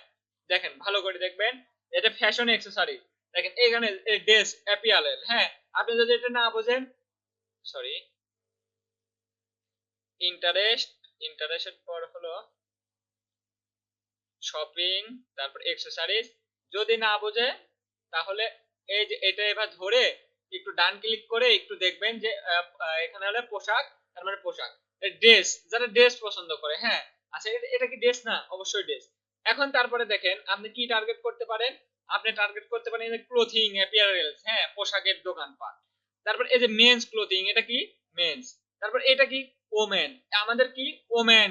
দেখেন ভালো করে দেখবেন, এটা ফ্যাশন অ্যাকসেসরি। দেখেন এখানে ড্রেস অ্যাপিয়ারেল, হ্যাঁ আপনি যদি এটা না বোঝেন, সরি, ইন্টারেস্টের পর হলো শপিং, তারপর অ্যাকসেসরিজ। যদি না বোঝে তাহলে এই যে এটা এবার ধরে একটু ডান ক্লিক করে একটু দেখবেন যে এখানে হলো পোশাক, তার মানে পোশাক, ড্রেস, যারা ড্রেস পছন্দ করে, হ্যাঁ আচ্ছা এটা কি ড্রেস না, অবশ্যই ড্রেস। এখন তারপরে দেখেন আপনি কি টার্গেট করতে পারেন, আপনি টার্গেট করতে পারেন ক্লোথিং অ্যাপিয়ারেলস, হ্যাঁ পোশাকের দোকানপাট। তারপর এই যে মেন্স ক্লোথিং, এটা কি মেন্স। তারপর এটা কি ওমেন, আমাদের কি ওমেন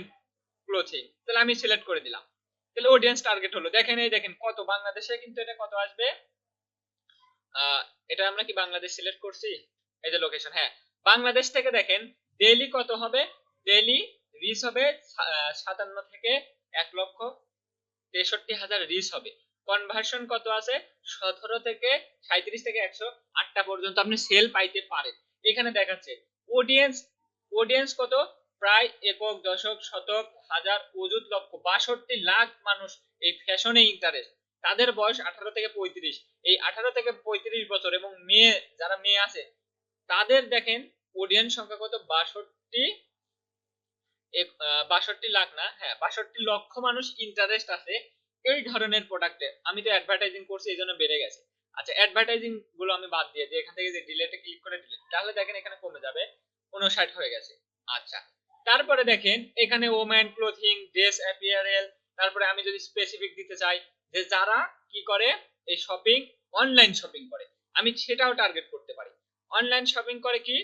ক্লোথিং, তাহলে আমি সিলেক্ট করে দিলাম। তাহলে অডিয়েন্স টার্গেট হলো। দেখেন এই দেখেন কত, বাংলাদেশে কিন্তু এটা কত আসবে, এটা আমরা কি বাংলাদেশ সিলেক্ট করছি, এই যে লোকেশন, হ্যাঁ বাংলাদেশ থেকে দেখেন ডেইলি কত হবে, ডেইলি রিচ হবে 57 থেকে 1,63,000 রিচ হবে। কনভার্সন কত আছে, 17 থেকে 37 থেকে 108টা পর্যন্ত আপনি সেল পাইতে পারেন। এখানে দেখাচ্ছে অডিয়েন্স কত, প্রায় একক, দশক, শতক, হাজার, অযুত, লক্ষ, 62 লাখ মানুষ এই ফ্যাশনে ইন্টারেস্ট। তাদের বয়স 18 থেকে 35, এই 18 থেকে 35 বছর, এবং মেয়ে যারা মেয়ে আছে তাদের দেখেন অডিয়েন্স সংখ্যা কত, 62 লাখ না, হ্যাঁ 62 লক্ষ মানুষ ইন্টারেস্ট আছে এই ধরনের প্রোডাক্টে। আমি তো অ্যাডভার্টাইজিং করছি এই জন্য বেড়ে গেছে। আচ্ছা, অ্যাডভার্টাইজিং গুলো আমি বাদ দিয়ে যে এখান থেকে যে ডিলেটে ক্লিক করে দিলে, তাহলে দেখেন এখানে কমে যাবে, 59 হয়ে গেছে। আচ্ছা, তারপরে দেখেন এখানে ওমেন ক্লোথিং, ড্রেস অ্যাপিয়ারেল। তারপরে আমি যদি স্পেসিফিক দিতে চাই যে যারা কি করে এই শপিং, অনলাইন শপিং করে, আমি সেটাও টার্গেট করতে পারি। অনলাইন শপিং করে কি,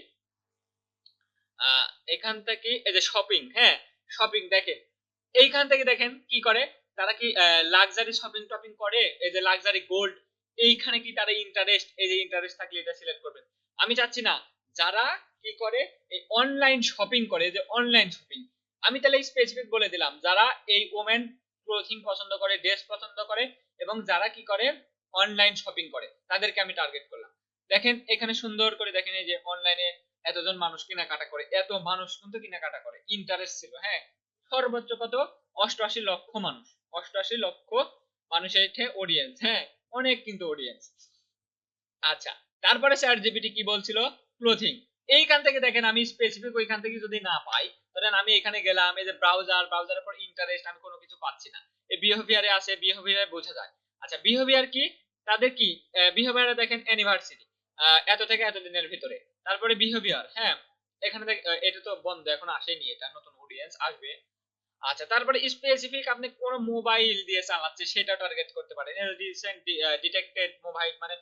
এখান থেকে এই যে শপিং, হ্যাঁ শপিং দেখেন এইখান থেকে দেখেন কি করে, তারা কি লাক্সারি শপিং টপিং করে, এই যে লাক্সারি গোল্ড, এইখানে কি তারা ইন্টারেস্ট, এই যে ইন্টারেস্ট থাকলে এটা সিলেক্ট করবেন। আমি চাচ্ছি না, যারা কি করে এই অনলাইন শপিং করে, যে অনলাইন শপিং, আমি তাহলে স্পেসিফিক বলে দিলাম, যারা এই ওমেন ক্লোথিং পছন্দ করে, ড্রেস পছন্দ করে, এবং যারা কি করে অনলাইন শপিং করে, তাদেরকে আমি টার্গেট করলাম। দেখেন এখানে সুন্দর করে দেখেন, এই যে অনলাইনে এতজন মানুষ কেনাকাটা করে, এত মানুষ কিন্তু কেনাকাটা করে, ইন্টারেস্ট ছিল। হ্যাঁ, সর্বোচ্চ কত, 88 লক্ষ মানুষ, 88 লক্ষ মানুষের অডিয়েন্স। হ্যাঁ, অনেক কিন্তু অডিয়েন্স। আচ্ছা, তারপরে চ্যাট জিপিটি কি বলছিল, ক্লোথিং। এইখান থেকে দেখেন আমি স্পেসিফিক ওইখান থেকে যদি না পাই, ধরেন আমি এখানে গেলাম, এই যে ব্রাউজারের পর ইন্টারেস্ট, আমি কোনো কিছু পাচ্ছি না। এই বিহেভিয়ারে আছে, বিহেভিয়ারে বোঝা যায়। আচ্ছা, বিহেভিয়ার কি, তাদের কি বিহেভিয়ারে দেখেন ইউনিভার্সিটি এত থেকে এত দিনের ভিতরে। তারপরে বিহেভিয়ার, হ্যাঁ এখানে এটা তো বন্ধ, এখন আসেনি, এটা নতুন অডিয়েন্স আসবে। আচ্ছা, তারপরে স্পেসিফিক আপনি কোন মোবাইল দিয়ে চালাচ্ছে সেটা টার্গেট করতে পারেন। রিসেন্ট ডিটেক্টেড মোবাইল, মানে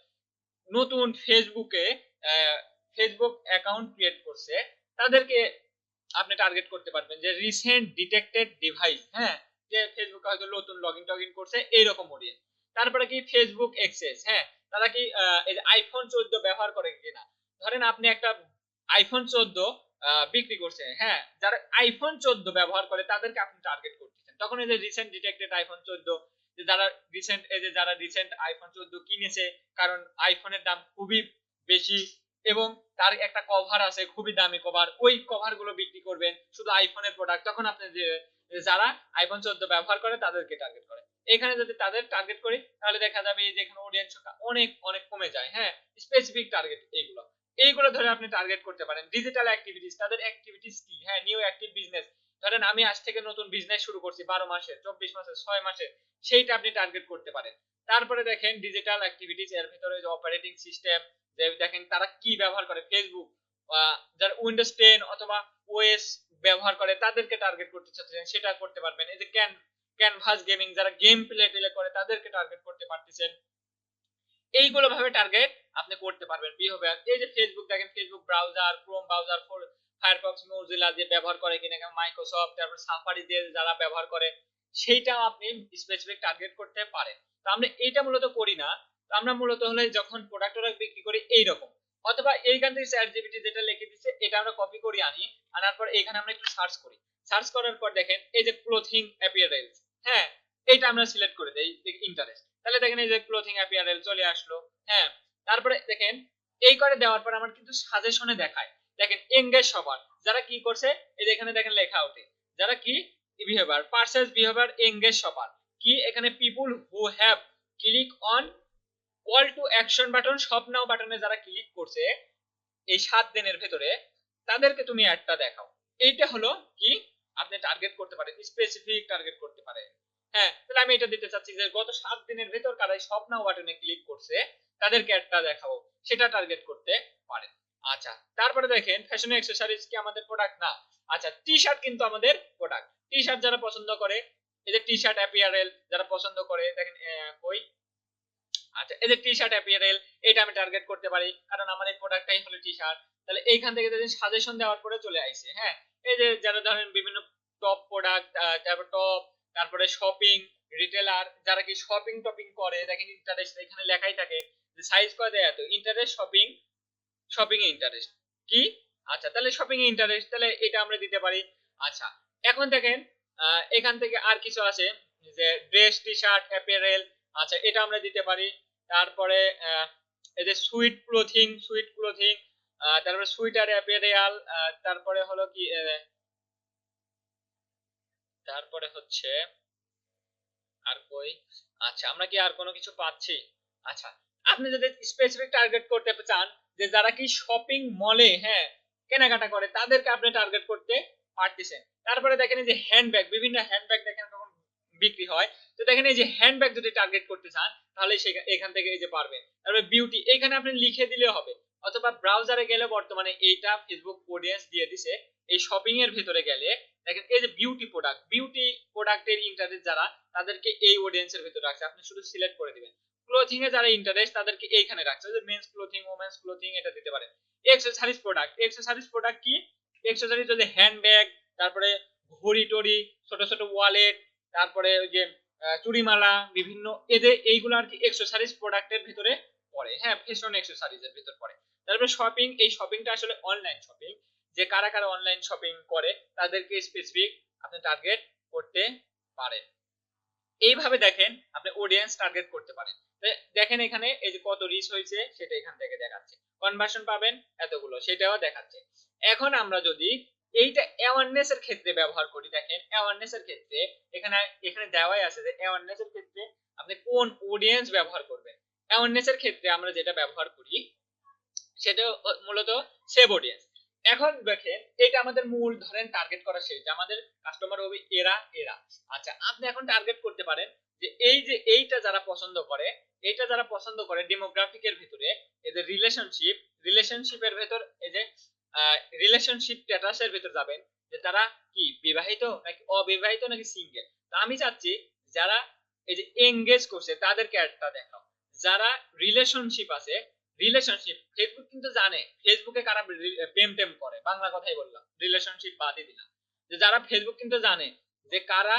নতুন ফেসবুক অ্যাকাউন্ট ক্রিয়েট করছে, তাদেরকে আপনি টার্গেট করতে পারবেন যে রিসেন্ট ডিটেক্টেড ডিভাইস। হ্যাঁ, যে ফেসবুকে হয়তো নতুন লগইন টগইন করছে, এইরকম অডিয়েন্স। তারপরে কি ফেসবুক এক্সেস, হ্যাঁ তারা কি এই যে আইফোন 14 ব্যবহার করে কিনা। ধরেন আপনি একটা আইফোন 14 বিক্রি করছে, হ্যাঁ যারা আইফোন 14 ব্যবহার করে তাদেরকে আপনি টার্গেট করতেছেন। তখন এই যে রিসেন্ট ডিটেক্টেড আইফোন 14, যে যারা রিসেন্ট আইফোন 14 কিনেছে, কারণ আইফোনের দাম খুবই বেশি এবং তার একটা কভার আছে, খুবই দামি কভার, ওই কভার গুলো বিক্রি করবেন, শুধু আইফোনের প্রোডাক্ট। তখন আপনি যে যারা আইফোন 14 ব্যবহার করে তাদেরকে টার্গেট করে। এখানে যদি তাদের টার্গেট করি, তাহলে দেখা যাবে যে এখানে অডিয়েন্স সংখ্যা অনেক অনেক কমে যায়। হ্যাঁ, স্পেসিফিক টার্গেট এইগুলো ধরে আপনি টার্গেট করতে পারেন। ডিজিটাল অ্যাক্টিভিটিস, তাদের অ্যাক্টিভিটিস কি, হ্যাঁ নিউ অ্যাক্টিভ বিজনেস। ধরেন আমি আজ থেকে নতুন বিজনেস শুরু করছি, 12 মাসে, 24 মাসে, 6 মাসে, সেইটা আপনি টার্গেট করতে পারেন। তারপরে দেখেন ডিজিটাল অ্যাক্টিভিটিস, এর ভিতরে যে অপারেটিং সিস্টেম, যে দেখেন তারা কি ব্যবহার করে, ফেসবুক যারা উইন্ডোজ 10 অথবা ওএস ব্যবহার করে তাদেরকে টার্গেট করতে চাচ্ছেন, সেটা করতে পারবেন। এই যে ক্যানভাস গেমিং, যারা গেম প্লে করে তাদেরকে টার্গেট করতে পারতেছেন। এইগুলো ভাবে টার্গেট আপনি করতে পারবেন বিহেভিয়ার। এই যে ফেসবুক দেখেন, Facebook browser, Chrome browser, Firefox, Mozilla যে ব্যবহার করে কিনা, মাইক্রোসফট, তারপর সাফারি দিয়ে যারা ব্যবহার করে, সেইটাও আপনি স্পেসিফিক টার্গেট করতে পারেন। তো আমরা এইটা মূলত করি না, তো আমরা মূলত হলে যখন প্রোডাক্ট বিক্রি করি এইরকম, অথবা এইখান থেকে চ্যাট জিপিটি যেটা লিখে দিচ্ছে এটা আমরা কপি করে আনার পর এখানে আমরা একটু সার্চ করি। সার্চ করার পর দেখেন এই যে ক্লোথিং অ্যাপিয়ারেলস, হ্যাঁ এইটা আমরা সিলেক্ট করে দেই ইন্টারেস্ট, তাহলে দেখেন এই যে ক্লোথিং অ্যাপিয়ারেল চলে আসলো। হ্যাঁ, তারপরে দেখেন এই করে দেওয়ার পর আমার কিন্তু সাজেশনে দেখায়, দেখেন এঙ্গেজ সবার, যারা কি করছে, এই যে এখানে দেখেন লেখা ওঠে, যারা কি বিহেভিয়ার, পারচেজ বিহেভিয়ার, এঙ্গেজ সবার কি, এখানে people who have click on call to action button, shop now বাটনে যারা ক্লিক করছে এই 7 দিনের ভেতরে, তাদেরকে তুমি একটা দেখাও। এইটা হলো কি, আপনি টার্গেট করতে পারেন, স্পেসিফিক টার্গেট করতে পারেন। হ্যাঁ, তাহলে আমি এটা দিতে চাচ্ছি যে গত 7 দিনের ভেতর কারাই শপ নাও বাটনে ক্লিক করছে, তাদেরকে একটা দেখাও, সেটা টার্গেট করতে পারেন। আচ্ছা, তারপরে দেখেন ফ্যাশন অ্যাকসেসরিজ কি আমাদের প্রোডাক্ট না। আচ্ছা, টি শার্ট কিন্তু আমাদের প্রোডাক্ট। টি শার্ট যারা পছন্দ করে, এই যে টি শার্ট অ্যাপিয়ারেল যারা পছন্দ করে, দেখেন কই, আচ্ছা এই যে টি শার্ট অ্যাপিয়ারেল, এটা আমি টার্গেট করতে পারি, কারণ আমার এই প্রোডাক্টটাই হলো টি শার্ট। তাহলে এইখান থেকে যদি সাজেশন দেওয়ার পরে চলে আসছে, হ্যাঁ এই যে যারা ধরেন বিভিন্ন টপ প্রোডাক্ট, তারপর টপ, তারপরে শপিং রিটেলার, যারা কি শপিং টপিং করে, দেখেন ইন্টারেস্ট এখানে লেখাই থাকে যে সাইজ কয় দেয় এত, ইন্টারেস্ট শপিং এ ইন্টারেস্ট কি। আচ্ছা, তাহলে শপিং এ ইন্টারেস্ট, তাহলে এটা আমরা দিতে পারি। আচ্ছা, এখন দেখেন এখান থেকে আর কিছু আছে, যে ড্রেস, টি শার্ট, অ্যাপারেল, আচ্ছা এটা আমরা দিতে পারি। তারপরে এই যে সুইট ক্লোথিং, তারপরে সুইটার অ্যাপারেল, তারপরে হলো কি তারপরে হচ্ছে আর কই, আচ্ছা আমরা কি আর কোনো কিছু পাচ্ছি। আচ্ছা, আপনি যদি স্পেসিফিক টার্গেট করতে চান যে যারা কি শপিং মলে, হ্যাঁ কেনাকাটা করে, তাদেরকে আপনি টার্গেট করতে পারতেছেন। তারপরে দেখেন এই যে হ্যান্ডব্যাগ, বিভিন্ন হ্যান্ডব্যাগ দেখেন তখন বিক্রি হয়, তো দেখেন এই যে হ্যান্ডব্যাগ যদি টার্গেট করতে চান, তাহলে এখান থেকে এই যে পারবেন। তারপরে বিউটি, এখানে আপনি লিখে দিলে হবে, অথবা ব্রাউজারে গেলে বর্তমানে এইটা ফেসবুক অডিয়েন্স দিয়ে দিছে, এই শপিং এর ভিতরে গেলে দেখেন এই যে বিউটি প্রোডাক্টের ইন্টারেস্ট যারা, তাদেরকে এই অডিয়েন্সের ভিতরে রাখছে, আপনি শুধু সিলেক্ট করে দিবেন। ক্লোথিং এ যারা ইন্টারেস্ট, তাদেরকে এইখানে রাখছে, যে মেন্স ক্লোথিং, ওমেন্স ক্লোথিং, এটা দিতে পারেন। এক্সেসরিজ প্রোডাক্ট কি, এক্সেসরিজ যদি হ্যান্ডব্যাগ, তারপরে ঘড়ি টড়ি, ছোট ছোট ওয়ালেট, তারপরে ওই যে চুড়িমালা, বিভিন্ন এদের এইগুলো আর কি এক্সেসরিজ প্রোডাক্টের ভিতরে পড়ে। হ্যাঁ, ফ্যাশন এক্সেসরিজের ভিতর পড়ে। তারপরে শপিং, এই শপিংটা আসলে অনলাইন শপিং, যে কারা কারা অনলাইন শপিং করে তাদেরকে স্পেসিফিক আপনি টার্গেট করতে পারেন। এইভাবে দেখেন আপনি অডিয়েন্স টার্গেট করতে পারেন। দেখেন এখানে এই যে কত রিচ হয়েছে সেটা এখান থেকে দেখাচ্ছে, কনভার্সন পাবেন এতগুলো সেটাও দেখাচ্ছে। এখন আমরা যদি এইটা অ্যাওয়ারনেস এর ক্ষেত্রে ব্যবহার করি, দেখেন অ্যাওয়ারনেস এর ক্ষেত্রে এখানে এখানে দেওয়াই আছে যে অ্যাওয়ারনেস এর ক্ষেত্রে আপনি কোন অডিয়েন্স ব্যবহার করবেন। অ্যাওয়ারনেস এর ক্ষেত্রে আমরা যেটা ব্যবহার করি সেটা মূলত সেভ অডিয়েন্স। এখন দেখেন এটা আমাদের মূল ধরেন টার্গেট করা শেষ, আমাদের কাস্টমার হবে এরা এরা। আচ্ছা আপনি এখন টার্গেট করতে পারেন যে এই যে এইটা যারা পছন্দ করে, এইটা যারা পছন্দ করে ডেমোগ্রাফিকের ভিতরে এই যে রিলেশনশিপের ভেতর এই যে রিলেশনশিপ স্ট্যাটাসের ভিতর যাবেন যে তারা কি বিবাহিত নাকি অবিবাহিত নাকি সিঙ্গেল। তো আমি চাচ্ছি যারা এই যে এঙ্গেজ করছে তাদেরকে একটা দেখাও, যারা রিলেশনশিপ আছে রিলেশনশিপ ফেসবুক কিন্তু জানে ফেসবুকে কারা প্রেম টেম করে, বাংলা কথাই বললাম রিলেশনশিপ বাদই দিলাম, যে যারা ফেসবুক কিন্তু জানে যে কারা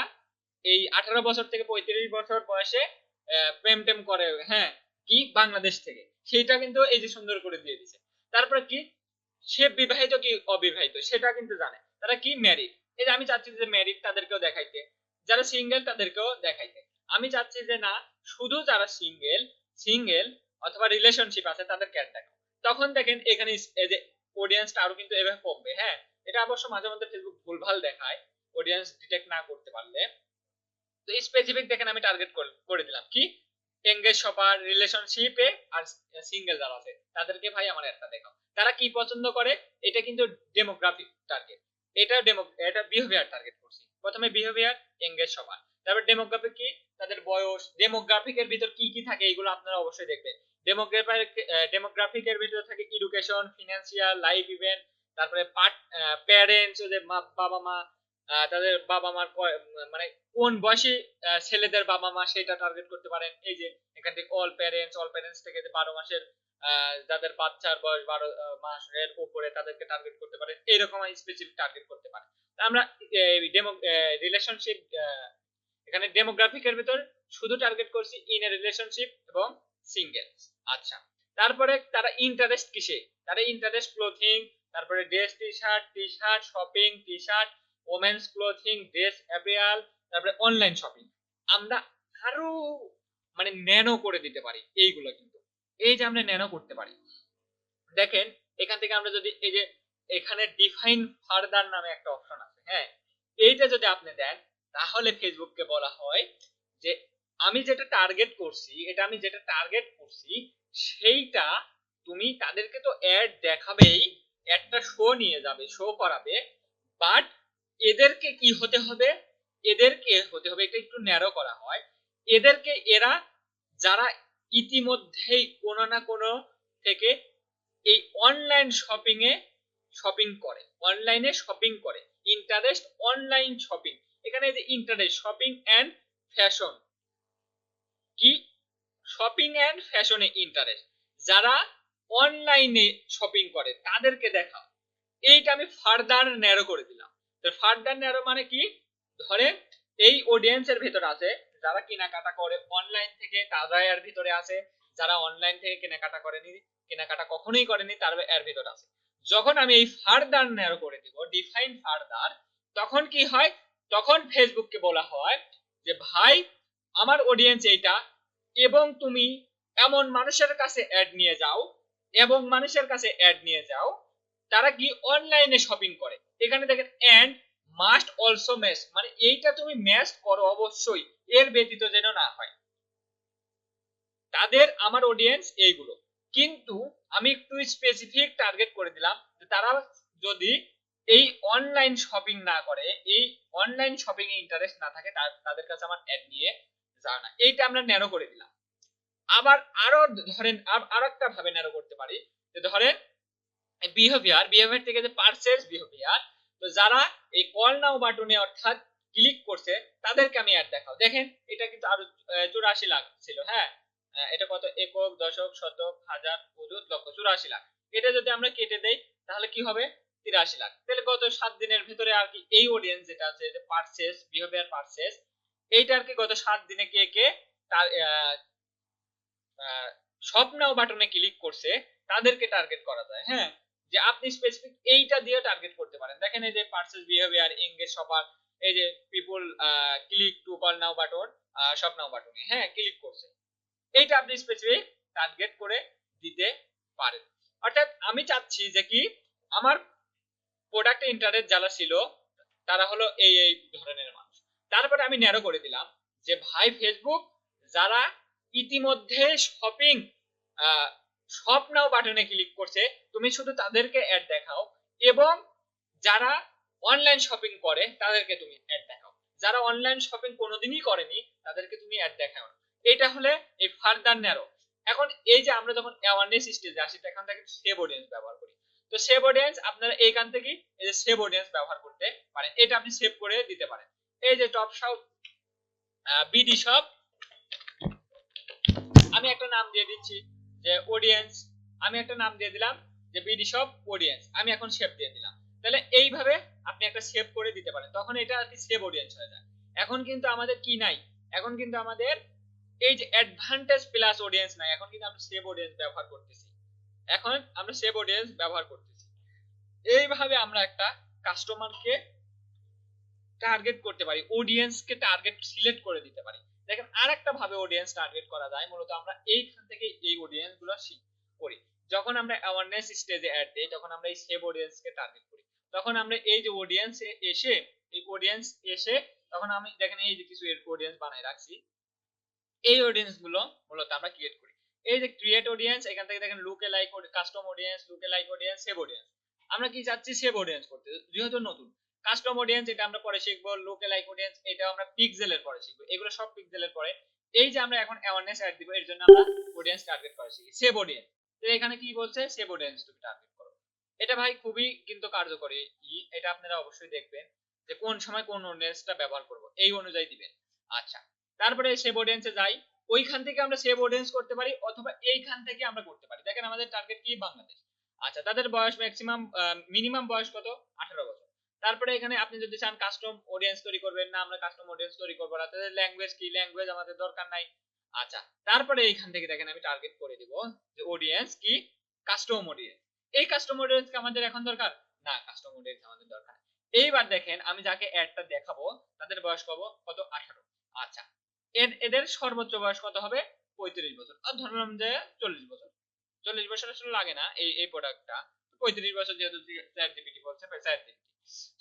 এই 18 বছর থেকে 35 বছর বয়সে প্রেম টেম করে, হ্যাঁ কি বাংলাদেশ থেকে, সেটা কিন্তু এই যে সুন্দর করে দিয়ে দিছে। তারপরে কি সে বিবাহিত কি অবিবাহিত সেটা কিন্তু জানে, তারা কি ম্যারিড, এই যে আমি চাচ্ছি যে ম্যারিড তাদেরকেও দেখাইতে, যারা সিঙ্গেল তাদেরকেও দেখাইতে। আমি চাচ্ছি যে না শুধু যারা সিঙ্গেল অথবা রিলেশনশিপ আছে তাদেরকে অ্যাড দেখাও। তখন দেখেন এখানে এই যে অডিয়েন্সটা আরো কিন্তু এভাবে কমবে। হ্যাঁ এটা অবশ্য মাঝে মধ্যে ফেসবুক ভুলভাল দেখায় অডিয়েন্স ডিটেক্ট না করতে পারলে। তো স্পেসিফিক দেখেন আমি টার্গেট করে দিলাম কি এঙ্গেজ শপার রিলেশনশিপে আর সিঙ্গেল যারা আছে তাদেরকে ভাই আমার একটা দেখাও, তারা কি পছন্দ করে। এটা কিন্তু ডেমোগ্রাফিক টার্গেট, এটা বিহেভিয়ার টার্গেট করছি। প্রথমে বিহেভিয়ার এঙ্গেজ শপার, তারপর ডেমোগ্রাফিক কি তাদের বয়স, ডেমোগ্রাফিকের ভিতর কি কি থাকে এগুলো আপনারা অবশ্যই দেখবেন। ডেমোগ্রাফিকের ভিতর থাকে এডুকেশন, ফিনান্সিয়াল, লাইফ ইভেন্ট, তারপরে প্যারেন্টস যে বাবা মা, তাদের বাবা মার মানে কোন বয়সী ছেলেদের বাবা মা সেটা টার্গেট করতে পারেন। এই যে এখান থেকে অল প্যারেন্টস থেকে যে 12 মাসের যাদের বাচ্চার বয়স 12 মাসের উপরে তাদেরকে টার্গেট করতে পারেন, এইরকম স্পেসিফিক টার্গেট করতে পারেন। আমরা রিলেশনশিপ এখানে ডেমোগ্রাফিকের ভিতর শুধু টার্গেট করছি ইন এ রিলেশনশিপ এবং সিঙ্গেল। আচ্ছা তারপরে তারা ইন্টারেস্ট কিসে, তারা ইন্টারেস্ট ক্লোথিং, তারপরে dress T-shirt shopping, T-shirt women's clothing, dress apparel, তারপরে অনলাইন শপিং। আমরা আরো মানে ন্যানো করে দিতে পারি এইগুলো, কিন্তু এই যে আমরা ন্যানো করতে পারি। দেখেন এখান থেকে আমরা যদি এই যে এখানে ডিফাইন ফার্দার নামে একটা অপশন আছে, হ্যাঁ এইটা যদি আপনি দেন তাহলে ফেসবুককে বলা হয় যে আমি যেটা টার্গেট করছি সেইটা তুমি তাদেরকে তো অ্যাড দেখাবেই, একটা শো নিয়ে যাবে, শো করাবে, বাট এদেরকে কি হতে হবে, এটা একটু ন্যারো করা হয়। এদেরকে এরা যারা ইতিমধ্যেই কোনো না কোনো থেকে এই অনলাইনে শপিং করে ইন্টারেস্ট অনলাইন শপিং, এখানে যে ইন্টারেস্ট শপিং এন্ড ফ্যাশন কি শপিং এন্ড ফ্যাশনে ইন্টারেস্ট, যারা অনলাইনে শপিং করে তাদেরকে দেখা, এইটা আমি ফার্দার ন্যারো করে দিলাম। তো ফার্দার ন্যারো মানে কি, ধরেন এই অডিয়েন্সের ভিতর আছে যারা কেনাকাটা করে অনলাইন থেকে, তারা এর ভিতরে আছে, যারা অনলাইন থেকে কেনাকাটা কখনোই করেনি তারা এর ভিতর আছে। যখন আমি এই ফার্দার ন্যারো করে দিব, ডিফাইন ফার্দার, তখন কি হয়, তখন ফেসবুককে বলা হয় যে ভাই আমার অডিয়েন্স এইটা, এবং তুমি এমন মানুষের কাছে অ্যাড নিয়ে যাও তারা কি অনলাইনে শপিং করে। এখানে দেখেন এন্ড মাস্ট অলসো ম্যাচ, মানে এইটা তুমি ম্যাচ করো অবশ্যই, এর ব্যতীত যেন না হয়। তাদের আমার অডিয়েন্স এইগুলো, কিন্তু আমি একটু স্পেসিফিক টার্গেট করে দিলাম যে তারা যদি এই অনলাইন শপিং না করে, এই অনলাইন শপিং এ ইন্টারেস্ট না থাকে, তাদের কাছে আমার অ্যাড নিয়ে যায় না। এইটা আমরা ন্যারো করে দিলাম। আবার আরো ধরেন আরো একটা ভাবে ন্যারো করতে পারি, যে ধরেন বিহেভিয়ার থেকে যে পারচেজ বিহেভিয়ার, তো যারা এই কল নাও বাটনে অর্থাৎ ক্লিক করছে তাদেরকে আমি অ্যাড দেখাও। দেখেন এটা কিন্তু আরো 84 লাখ ছিল, হ্যাঁ এটা কত একক দশক শতক হাজার অযুত লক্ষ 84 লাখ। এটা যদি আমরা কেটে দেই তাহলে কি হবে 83 লাখ। তাহলে গত 7 দিনের ভিতরে আর কি এই অডিয়েন্স যেটা আছে যে পারচেজ বিহেভিয়ার পারচেজ, এইটা আর কি গত 7 দিনে কে কে তার শপ নাও বাটনে ক্লিক করছে তাদেরকে টার্গেট করা যায়। হ্যাঁ যে আপনি স্পেসিফিক এইটা দিয়ে টার্গেট করতে পারেন। দেখেন এই যে পারচেজ বিহেভিয়ার এঙ্গেজ শপার, এই যে people click to call now button, shop now বাটনে হ্যাঁ ক্লিক করছে, এইটা আপনি স্পেসিফিক টার্গেট করে দিতে পারেন। অর্থাৎ আমি চাচ্ছি যে কি আমার প্রোডাক্টে ইন্টারেস্ট যারা ছিল তারা হলো এই এই ধরনের মানুষ। তারপরে আমি ন্যারো করে দিলাম যে ভাই ফেসবুক যারা ইতিমধ্যে শপিং শপ নাও বাটনে ক্লিক করছে তুমি শুধু তাদেরকে অ্যাড দেখাও, এবং যারা অনলাইন শপিং করে তাদেরকে তুমি অ্যাড দেখাও, যারা অনলাইন শপিং কোনোদিনই করেনি তাদেরকে তুমি অ্যাড দেখাও না। এটা হলে এই ফার্দার ন্যারো। এখন এই যে আমরা যখন অ্যাওয়ারনেস স্টেজে আসি তখন থেকে সেভ অডিয়েন্স ব্যবহার করি। তো সেভ অডিয়েন্স আপনারা এইখান থেকে এই যে সেভ অডিয়েন্স ব্যবহার করতে পারেন, এটা আপনি সেভ করে দিতে পারেন। এই যে টপ শপ বিডি শপ, আমি একটা নাম দিয়ে দিচ্ছি যে অডিয়েন্স, আমি একটা নাম দিয়ে দিলাম যে বিডি শপ অডিয়েন্স, আমি এখন সেভ দিয়ে দিলাম। তাহলে এইভাবে আপনি একটা সেভ করে দিতে পারেন, তখন এটা আর কি সেভ অডিয়েন্স হয়ে যায়। এখন কিন্তু আমাদের কি নাই, এখন কিন্তু আমাদের এই যে অ্যাডভান্টেজ প্লাস অডিয়েন্স নাই, এখন কিন্তু আমরা সেভ অডিয়েন্স ব্যবহার করতেছি, এখন আমরা সেভ অডিয়েন্স ব্যবহার করতেছি। এইভাবে আমরা একটা কাস্টমারকে টার্গেট করতে পারি, অডিয়েন্সকে টার্গেট সিলেক্ট করে দিতে পারি। দেখেন আরেকটা ভাবে অডিয়েন্স টার্গেট করা যায়, মূলত আমরা এইখান থেকে এই অডিয়েন্স গুলো করি। যখন আমরা অ্যাওয়ারনেস স্টেজে অ্যাড দেই তখন আমরা এই সেভ অডিয়েন্সকে টার্গেট করি, তখন আমরা এই যে অডিয়েন্স এসে এই অডিয়েন্স এসে তখন আমি দেখেন এই যে কিছু অডিয়েন্স বানাই রাখছি, এই অডিয়েন্স গুলো মূলত আমরা ক্রিয়েট করি। এই যে ক্রিয়েট অডিয়েন্স, এখান থেকে দেখেন লুকে লাইক কাস্টম অডিয়েন্স, লুকে লাইক অডিয়েন্স, সেভ অডিয়েন্স। আমরা কি চাচ্ছি সেভ অডিয়েন্স করতে, যেহেতু নতুন। কাস্টম অডিয়েন্স এটা আমরা পরে শিখবো, লুকে লাইক অডিয়েন্স এটা আমরা পিক্সেলের পরে শিখবো, এগুলো সব পিক্সেলের পরে। এই যে আমরা এখন অ্যাওয়ারনেস অ্যাড দিব, এর জন্য আমরা অডিয়েন্স টার্গেট করে শিখি সেভ অডিয়েন্স। তো এখানে কি বলছে সেভ অডিয়েন্স তুমি টার্গেট করো। এটা ভাই খুবই কিন্তু কার্যকরী, এটা আপনারা অবশ্যই দেখবেন যে কোন সময় কোন অডিয়েন্সটা ব্যবহার করব এই অনুযায়ী দিবেন। আচ্ছা, তারপরে সেভ অডিয়েন্সে যাই, ওইখান থেকে আমরা সেভ অডিয়েন্স করতে পারি অথবা এইখান থেকে আমরা করতে পারি। দেখেন আমাদের টার্গেট কি বাংলাদেশ। আচ্ছা, তাদের বয়স ম্যাক্সিমাম মিনিমাম বয়স কত 18 বছর। তারপরে এখানে আপনি যদি চান কাস্টম অডিয়েন্স তৈরি করবেন, না আমরা কাস্টম অডিয়েন্স তৈরি করব না, তাদের ল্যাঙ্গুয়েজ কি, ল্যাঙ্গুয়েজ আমাদের দরকার নাই। আচ্ছা, তারপরে এইখান থেকে দেখেন আমি টার্গেট করে দিব যে অডিয়েন্স কি কাস্টম অডিয়েন্স। এই কাস্টম অডিয়েন্স কি আমাদের এখন দরকার না, কাস্টম অডিয়েন্স আমাদের দরকার। এইবার দেখেন আমি যাকে অ্যাডটা দেখাবো তাদের বয়স কত 18। আচ্ছা, এদের সর্বোচ্চ বয়স কত হবে 35 বছর, আর ধরলাম যে 40 বছর। 40 বছর আসলে লাগে না এই প্রোডাক্টটা, 35 বছর যেহেতু চ্যাট জিপিটি বলছে, চ্যাট জিপিটি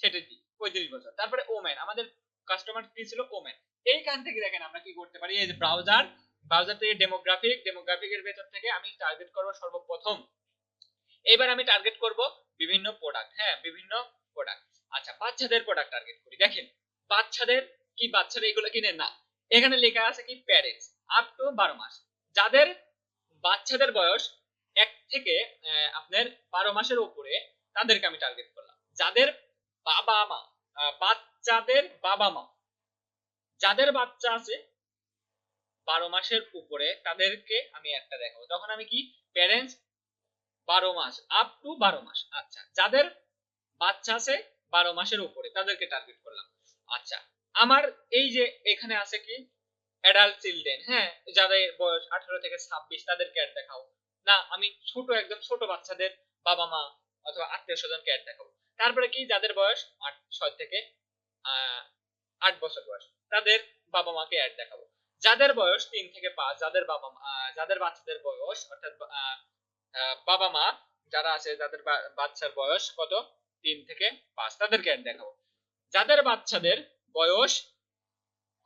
সেটা দি 35 বছর। তারপরে ওমেন, আমাদের কাস্টমার কি ছিল ওমেন। এইখান থেকে দেখেন আমরা কি করতে পারি, এই যে ব্রাউজার থেকে ডেমোগ্রাফিকের ভেতর থেকে আমি টার্গেট করব সর্বপ্রথম। এবার আমি টার্গেট করব বিভিন্ন প্রোডাক্ট, হ্যাঁ বিভিন্ন প্রোডাক্ট। আচ্ছা, বাচ্চাদের প্রোডাক্ট টার্গেট করি। দেখেন বাচ্চাদের কি, বাচ্চারা এগুলো কিনে না, এখানে লেখা আছে কি প্যারেন্টস আপ টু 12 মাস, যাদের বাচ্চাদের বয়স 1 থেকে আপনার 12 মাসের উপরে তাদেরকে আমি টার্গেট করলাম। যাদের বাবা মা বাচ্চাদের বাবা মা যাদের বাচ্চা আছে 12 মাসের উপরে তাদেরকে আমি একটা দেখাবো, তখন আমি কি প্যারেন্টস 12 মাস আপ টু 12 মাস। আচ্ছা, যাদের বাচ্চা আছে 12 মাসের উপরে তাদেরকে টার্গেট করলাম। আচ্ছা, আমার এই যে এখানে আছে কি অ্যাডাল্ট চিলড্রেন, হ্যাঁ যাদের বয়স 18 থেকে 26 তাদেরকে অ্যাড দেখাও না, আমি ছোট একদম ছোট বাচ্চাদের বাবা মা অথবা আত্মীয় স্বজনকে অ্যাড দেখাবো। তারপরে কি যাদের বয়স 6 থেকে 8 বছর বয়স তাদের বাবা মাকে অ্যাড দেখাবো। যাদের বয়স 3 থেকে 5, যাদের বাচ্চাদের বয়স অর্থাৎ বাবা মা যারা আছে যাদের বাচ্চার বয়স কত 3 থেকে 5 তাদেরকে অ্যাড দেখাবো। যাদের বাচ্চাদের বয়স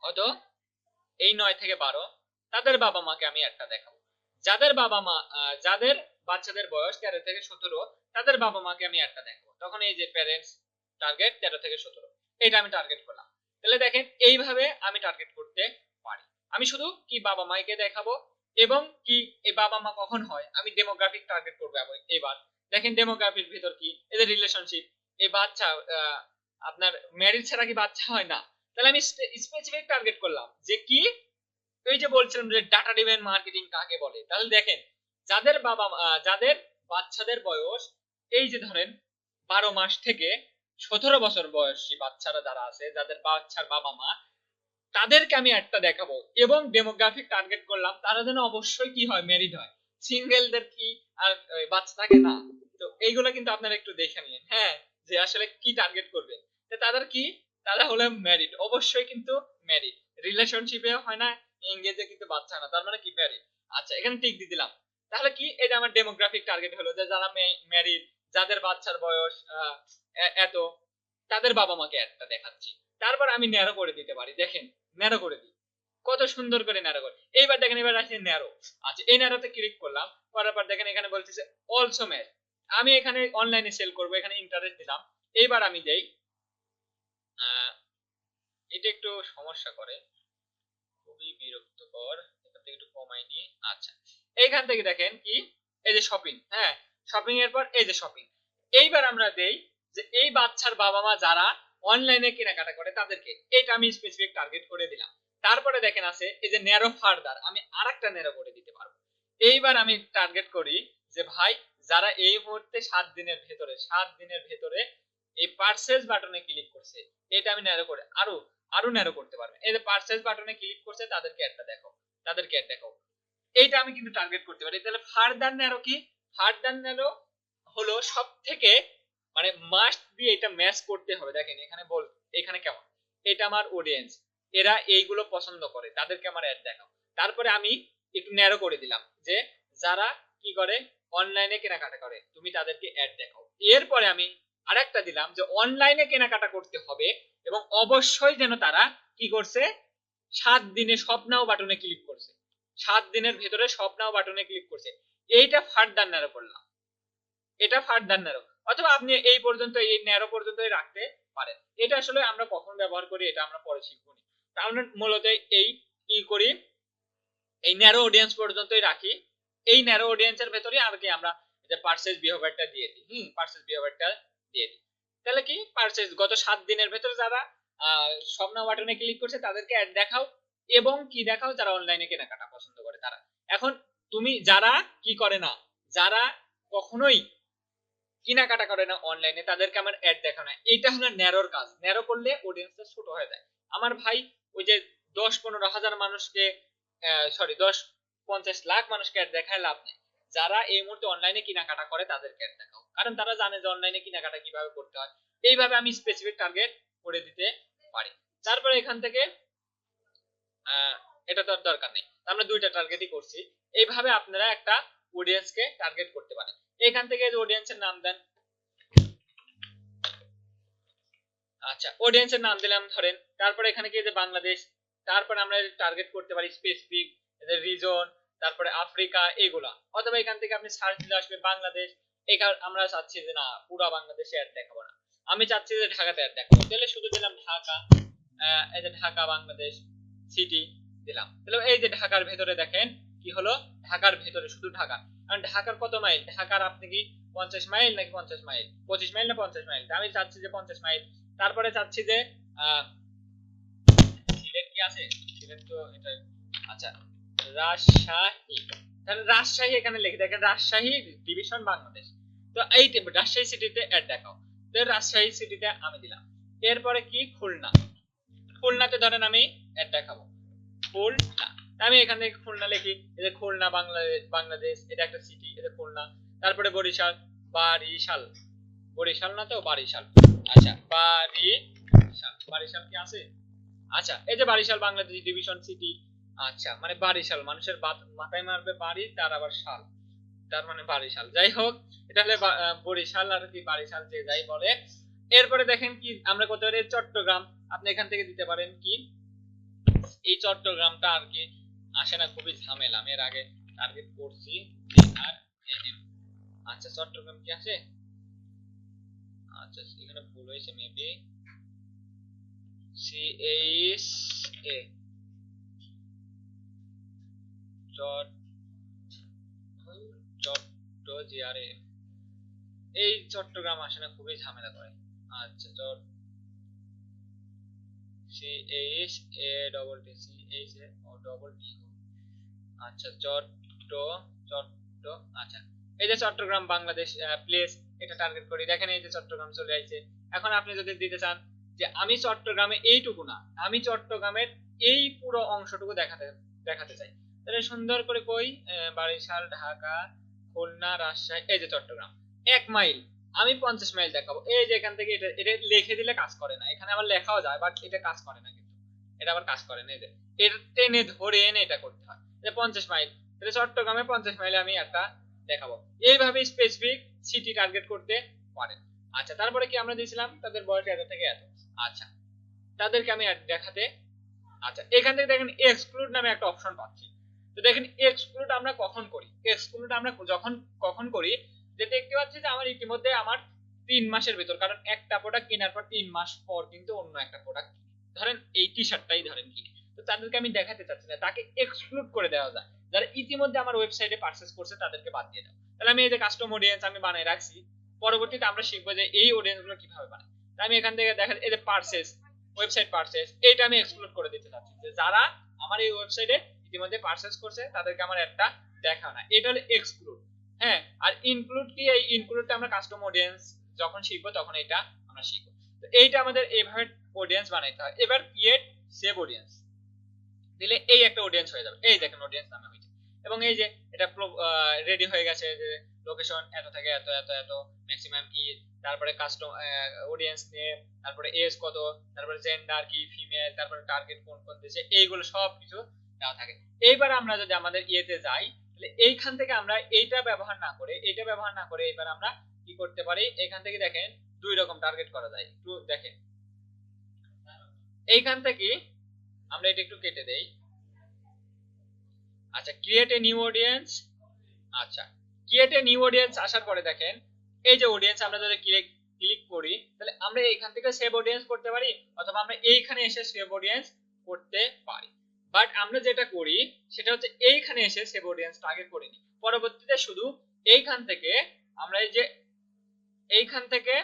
কত এই 9 থেকে 12 তাদের বাবা মাকে আমি একটা দেখাবো। যাদের বাবা মা যাদের বাচ্চাদের বয়স 13 থেকে 17 তাদের বাবা মাকে আমি একটা দেখাবো। তখন এই যে প্যারেন্টস টার্গেট 13 থেকে 17 এটা আমি টার্গেট করলাম। তাহলে দেখেন এইভাবে আমি টার্গেট করতে পারি। আমি শুধু কি বাবা মাকে দেখাবো, এবং কি এই বাবা মা কখন হয় আমি ডেমোগ্রাফিক টার্গেট করব। এবার দেখেন ডেমোগ্রাফির ভিতর কি এদের রিলেশনশিপ, এই বাচ্চা আপনার ম্যারিড ছাড়া কি বাচ্চা হয় না। তাহলে আমি স্পেসিফিক টার্গেট করলাম যে কি এই যে বলছিলাম যে ডাটা ড্রিভেন মার্কেটিং কাকে বলে। তাহলে দেখেন যাদের যাদের বাচ্চাদের বয়স এই যে ধরেন 12 মাস থেকে 17 বছর বয়সী বাচ্চারা যারা আছে যাদের বাচ্চার বাবা মা তাদেরকে আমি একটা দেখাবো, এবং ডেমোগ্রাফিক টার্গেট করলাম তারা যেন অবশ্যই কি হয় ম্যারিড হয়, সিঙ্গেলদের কি আর বাচ্চা থাকে না। তো এইগুলো কিন্তু আপনারা একটু দেখে নিন, হ্যাঁ যে আসলে কি টার্গেট করবেন। তাদের কি তারা হলো ম্যারিড, অবশ্যই কিন্তু ম্যারিড, রিলেশনশিপে হয় না, এঙ্গেজে কিন্তু বাচ্চা না, তার মানে কি ম্যারিড। আচ্ছা এখানে টিক দিয়ে দিলাম। তাহলে কি এটা আমার ডেমোগ্রাফিক টার্গেট হলো যে যারা ম্যারিড, যাদের বাচ্চার বয়স এত, তাদের বাবা মাকে একটা দেখাচ্ছি। তারপর আমি ন্যারো করে দিতে পারি, দেখেন ন্যারো করে দিই, কত সুন্দর করে ন্যারো করে। এইবার দেখেন, এবার আছে ন্যারো। আচ্ছা এই ন্যারোতে ক্লিক করলাম, করার পর দেখেন এখানে বলতেছে অলসো ম্যাচ। আমি এখানে অনলাইনে সেল করব, এখানে ইন্টারেস্ট দিলাম। এইবার আমি দেই, এটা একটু সমস্যা করে, খুবই বিরক্তকর, এটা থেকে একটু কমাই নিয়ে। আচ্ছা এইখান থেকে দেখেন কি, এই যে শপিং, হ্যাঁ শপিং এর পর এই যে শপিং। এইবার আমরা দেই যে এই বাচ্চার বাবা মা যারা অনলাইনে কেনাকাটা করে তাদেরকে, এটা আমি স্পেসিফিক টার্গেট করে দিলাম। তারপরে দেখেন আছে এই যে ন্যারো ফার্দার, আমি আরেকটা ন্যারো করে দিতে পারবো। এইবার আমি টার্গেট করি যে ভাই যারা এই মুহূর্তে 7 দিনের ভেতরে এই পারচেজ বাটনে ক্লিক করছে, এটা আমি ন্যারো করে আরো ন্যারো করতে পারবেন। এই যে পারচেজ বাটনে ক্লিক করছে তাদেরকে একটা দেখো, তাদেরকে একটা দেখো, এইটা আমি কিন্তু টার্গেট করতে পারি। তাহলে ফার্দার ন্যারো কি, ফার্দার ন্যারো হলো সব থেকে মানে মাস্ট বি, এটা ম্যাচ করতে হবে। দেখেন এখানে এখানে কেমন, এটা আমার অডিয়েন্স, এরা এইগুলো পছন্দ করে, তাদেরকে আমার অ্যাড দেখাও। তারপরে আমি একটু ন্যারো করে দিলাম যে যারা কি করে, অনলাইনে কেনাকাটা করে, তুমি তাদেরকে অ্যাড দেখাও। এরপরে আমি আরেকটা দিলাম যে অনলাইনে কেনাকাটা করতে হবে এবং অবশ্যই যেন তারা কি করছে, 7 দিনে শপ নাও বাটনে ক্লিক করছে, 7 দিনের ভেতরে শপ নাও বাটনে ক্লিক করছে। এইটা ফার্দার ন্যারো করলাম, এটা ফার্দার ন্যারো। অথবা আপনি এই পর্যন্ত, এই ন্যারো পর্যন্তই রাখতে পারেন। এটা আসলে আমরা কখন ব্যবহার করি এটা আমরা পরে শিখব। তাহলে মূলত এই কি করি, এই ন্যারো অডিয়েন্স পর্যন্তই রাখি, এই ন্যারো অডিয়েন্সের ভেতরে আর কি আমরা যে পারচেজ বিহেভিয়ারটা দিয়ে দিই, পারচেজ বিহেভিয়ারটা দিয়ে দিই। তাহলে কি পারচেজ গত 7 দিনের ভেতরে যারা স্বপ্ন বাটনে ক্লিক করছে তাদেরকে অ্যাড দেখাও, এবং কি দেখাও যারা অনলাইনে কেনাকাটা পছন্দ করে তারা। এখন তুমি যারা কি করে না, যারা কখনোই কেনাকাটা করে না অনলাইনে, তাদেরকে আমার অ্যাড দেখানো, এটা হলো ন্যারোর কাজ। ন্যারো করলে অডিয়েন্সটা ছোট হয়ে যায়। আমার ভাই ওই যে 10-15 হাজার মানুষকে, সরি 10-50 লাখ মানুষকে অ্যাড দেখায় লাভ নেই। যারা এই মুহূর্তে অনলাইনে কেনাকাটা করে তাদেরকে অ্যাড দেখাও, কারণ তারা জানে যে অনলাইনে কেনাকাটা কিভাবে করতে হয়। এইভাবে আমি স্পেসিফিক টার্গেট করে দিতে পারি। তারপরে এখান থেকে এটা তো দরকার নেই, আমরা দুইটা টার্গেটই করছি। এইভাবে আপনারা একটা অডিয়েন্সকে টার্গেট করতে পারেন। এখান থেকে যে অডিয়েন্সের নাম দেন, আচ্ছা অডিয়েন্সের নাম দিলাম ধরেন, তারপরে এখানে কি যে বাংলাদেশ, তারপরে আমরা টার্গেট করতে পারি স্পেসিফিক রিজন, তারপরে আফ্রিকা এগুলা। অথবা এখান থেকে আপনি সার্চ দিলে আসবে বাংলাদেশ। এখানে আমরা চাচ্ছি যে না পুরো বাংলাদেশে অ্যাড দেখাবো না, আমি চাচ্ছি যে ঢাকাতে অ্যাড দেখাবো, তাহলে শুধু দিলাম ঢাকা। এই যে ঢাকা বাংলাদেশ সিটি দিলাম। তাহলে এই যে ঢাকার ভেতরে দেখেন কি হলো, ঢাকার ভেতরে শুধু ঢাকা। কারণ ঢাকার কত মাইল, ঢাকার আপনি কি 50 মাইল নাকি 50 মাইল, 25 মাইল না 50 মাইল, আমি চাচ্ছি যে 50 মাইল। তারপরে চাচ্ছি যে সিলেট কি আছে, সিলেট তো এটা, আচ্ছা রাজশাহী, তাহলে রাজশাহী এখানে লিখে দেখেন রাজশাহী ডিভিশন বাংলাদেশ। তো এই রাজশাহী সিটিতে অ্যাড দেখাও, তো রাজশাহী সিটিতে আমি দিলাম। এরপরে কি খুলনা, খুলনাতে ধরেন আমি অ্যাড দেখাবো খুলনা, আমি এখান থেকে খুলনা লিখি, এই যে খুলনা বাংলাদেশ, এটা একটা সিটি, এটা খুলনা। তারপরে বরিশাল, বারিশাল, বরিশাল না তো বারিশাল, আচ্ছা বারিশাল কি আছে, আচ্ছা এই যে বারিশাল বাংলাদেশ ডিভিশন সিটি। আচ্ছা মানে বারিশাল, মানুষের মাথায় মারবে বাড়ি, তার আবার শাল, তার মানে বারিশাল। যাই হোক এটা হলে বরিশাল আর কি বারিশাল যে যাই বলে। এরপরে দেখেন কি আমরা করতে পারি চট্টগ্রাম, আপনি এখান থেকে দিতে পারেন কি, এই চট্টগ্রামটা আর কি আসে না, খুবই ঝামেলা, আমি এর আগে টার্গেট করছি। আর আচ্ছা চট্টগ্রাম কি আছে, আচ্ছা এখানে ভুল হয়েছে maybe, C H A G R A, এই চট্টগ্রাম আসে না, খুবই ঝামেলা করে। আচ্ছা C H A double T, C H A double T, আচ্ছা আচ্ছা এই যে চট্টগ্রাম বাংলাদেশ প্লেস, এটা টার্গেট করি। দেখেন এই যে চট্টগ্রাম চলে আসছে। এখন আপনি যদি দিতে চান যে আমি চট্টগ্রামে এইটুকু না, আমি চট্টগ্রামের এই পুরো অংশটুকু দেখাতে চাই, তাহলে সুন্দর করে কই, বারিশাল, ঢাকা, খুলনা, রাজশাহী, এই যে চট্টগ্রাম 1 মাইল, আমি 50 মাইল দেখাবো। এই যে এখান থেকে এটা এটা লিখে দিলে কাজ করে না, এখানে আবার লেখাও যায় বাট এটা কাজ করে না, কিন্তু এটা আবার কাজ করে না। এই যে এটা টেনে ধরে এনে এটা করতে হয়, যে 50 মাইল, তাহলে চট্টগ্রামে 50 মাইলে আমি একটা দেখাবো। এইভাবে স্পেসিফিক সিটি টার্গেট করতে পারেন। আচ্ছা, তারপরে কি আমরা দিয়েছিলাম তাদের বয়স এত থেকে এত। আচ্ছা, তাদেরকে আমি দেখাতে, আচ্ছা এখান থেকে দেখেন এক্সক্লুড নামে একটা অপশন পাচ্ছি। তো দেখেন এক্সক্লুড আমরা কখন করি, এক্সক্লুড আমরা যখন কখন করি, যে দেখতে পাচ্ছি যে আমার ইতিমধ্যে আমার 3 মাসের ভিতর, কারণ একটা প্রোডাক্ট কেনার পর 3 মাস পর কিন্তু অন্য একটা প্রোডাক্ট, ধরেন এই টি শার্টটাই ধরেন কিনে, তো তাদেরকে আমি দেখাতে চাচ্ছি না, তাকে এক্সক্লুড করে দেওয়া যায়। যারা ইতিমধ্যে আমার ওয়েবসাইটে পারচেজ করছে তাদেরকে বাদ দিয়ে দাও। তাহলে আমি এই যে কাস্টম অডিয়েন্স আমি বানাই রাখছি, পরবর্তীতে আমরা শিখবো যে এই অডিয়েন্স গুলো কিভাবে বানাই। আমি এখান থেকে দেখেন এই যে পারচেজ, ওয়েবসাইট পারচেজ, এটা আমি এক্সক্লুড করে দিতে চাচ্ছি, যে যারা আমার এই ওয়েবসাইটে ইতিমধ্যে পারচেজ করছে তাদেরকে আমার একটা দেখা না, এটা হলো এক্সক্লুড। হ্যাঁ, আর ইনক্লুড কি, এই ইনক্লুডটা আমরা কাস্টম অডিয়েন্স যখন শিখবো তখন এটা আমরা শিখবো। তো এইটা আমাদের এইভাবে অডিয়েন্স বানাইতে হয়। এবার ক্রিয়েট সেভ অডিয়েন্স দিলে এই একটা অডিয়েন্স হয়ে যাবে, এই দেখেন অডিয়েন্স নামে হয়েছে, এবং এই যে এটা রেডি হয়ে গেছে, যে লোকেশন এত থেকে এত এত এত, ম্যাক্সিমাম ই, তারপরে কাস্টম অডিয়েন্স নেম, তারপরে এজ কত, তারপরে জেন্ডার কি ফিমেল, তারপরে টার্গেট কোন কোন দেশে, এইগুলো সব কিছু দেওয়া থাকে। এইবার আমরা যদি আমাদের ইয়েতে যাই, তাহলে এইখান থেকে আমরা এইটা ব্যবহার না করে, এইটা ব্যবহার না করে এবার আমরা কি করতে পারি, এখান থেকে দেখেন দুই রকম টার্গেট করা যায়, একটু দেখেন এইখান থেকে আমরা এটা একটু কেটে দেই। আচ্ছা, ক্রিয়েট এ নিউ অডিয়েন্স। আচ্ছা, ক্রিয়েট এ নিউ অডিয়েন্স আসার পরে দেখেন এই যে অডিয়েন্স, আমরা যদি ক্লিক করি তাহলে আমরা এইখান থেকে সেভ অডিয়েন্স করতে পারি, অথবা আমরা এইখানে এসে সেভ অডিয়েন্স করতে পারি। বাট আমরা যেটা করি সেটা হচ্ছে এইখানে এসে সেভ অডিয়েন্স আগে করে নিই, পরবর্তীতে শুধু এইখান থেকে আমরা এই যে এইখান থেকে,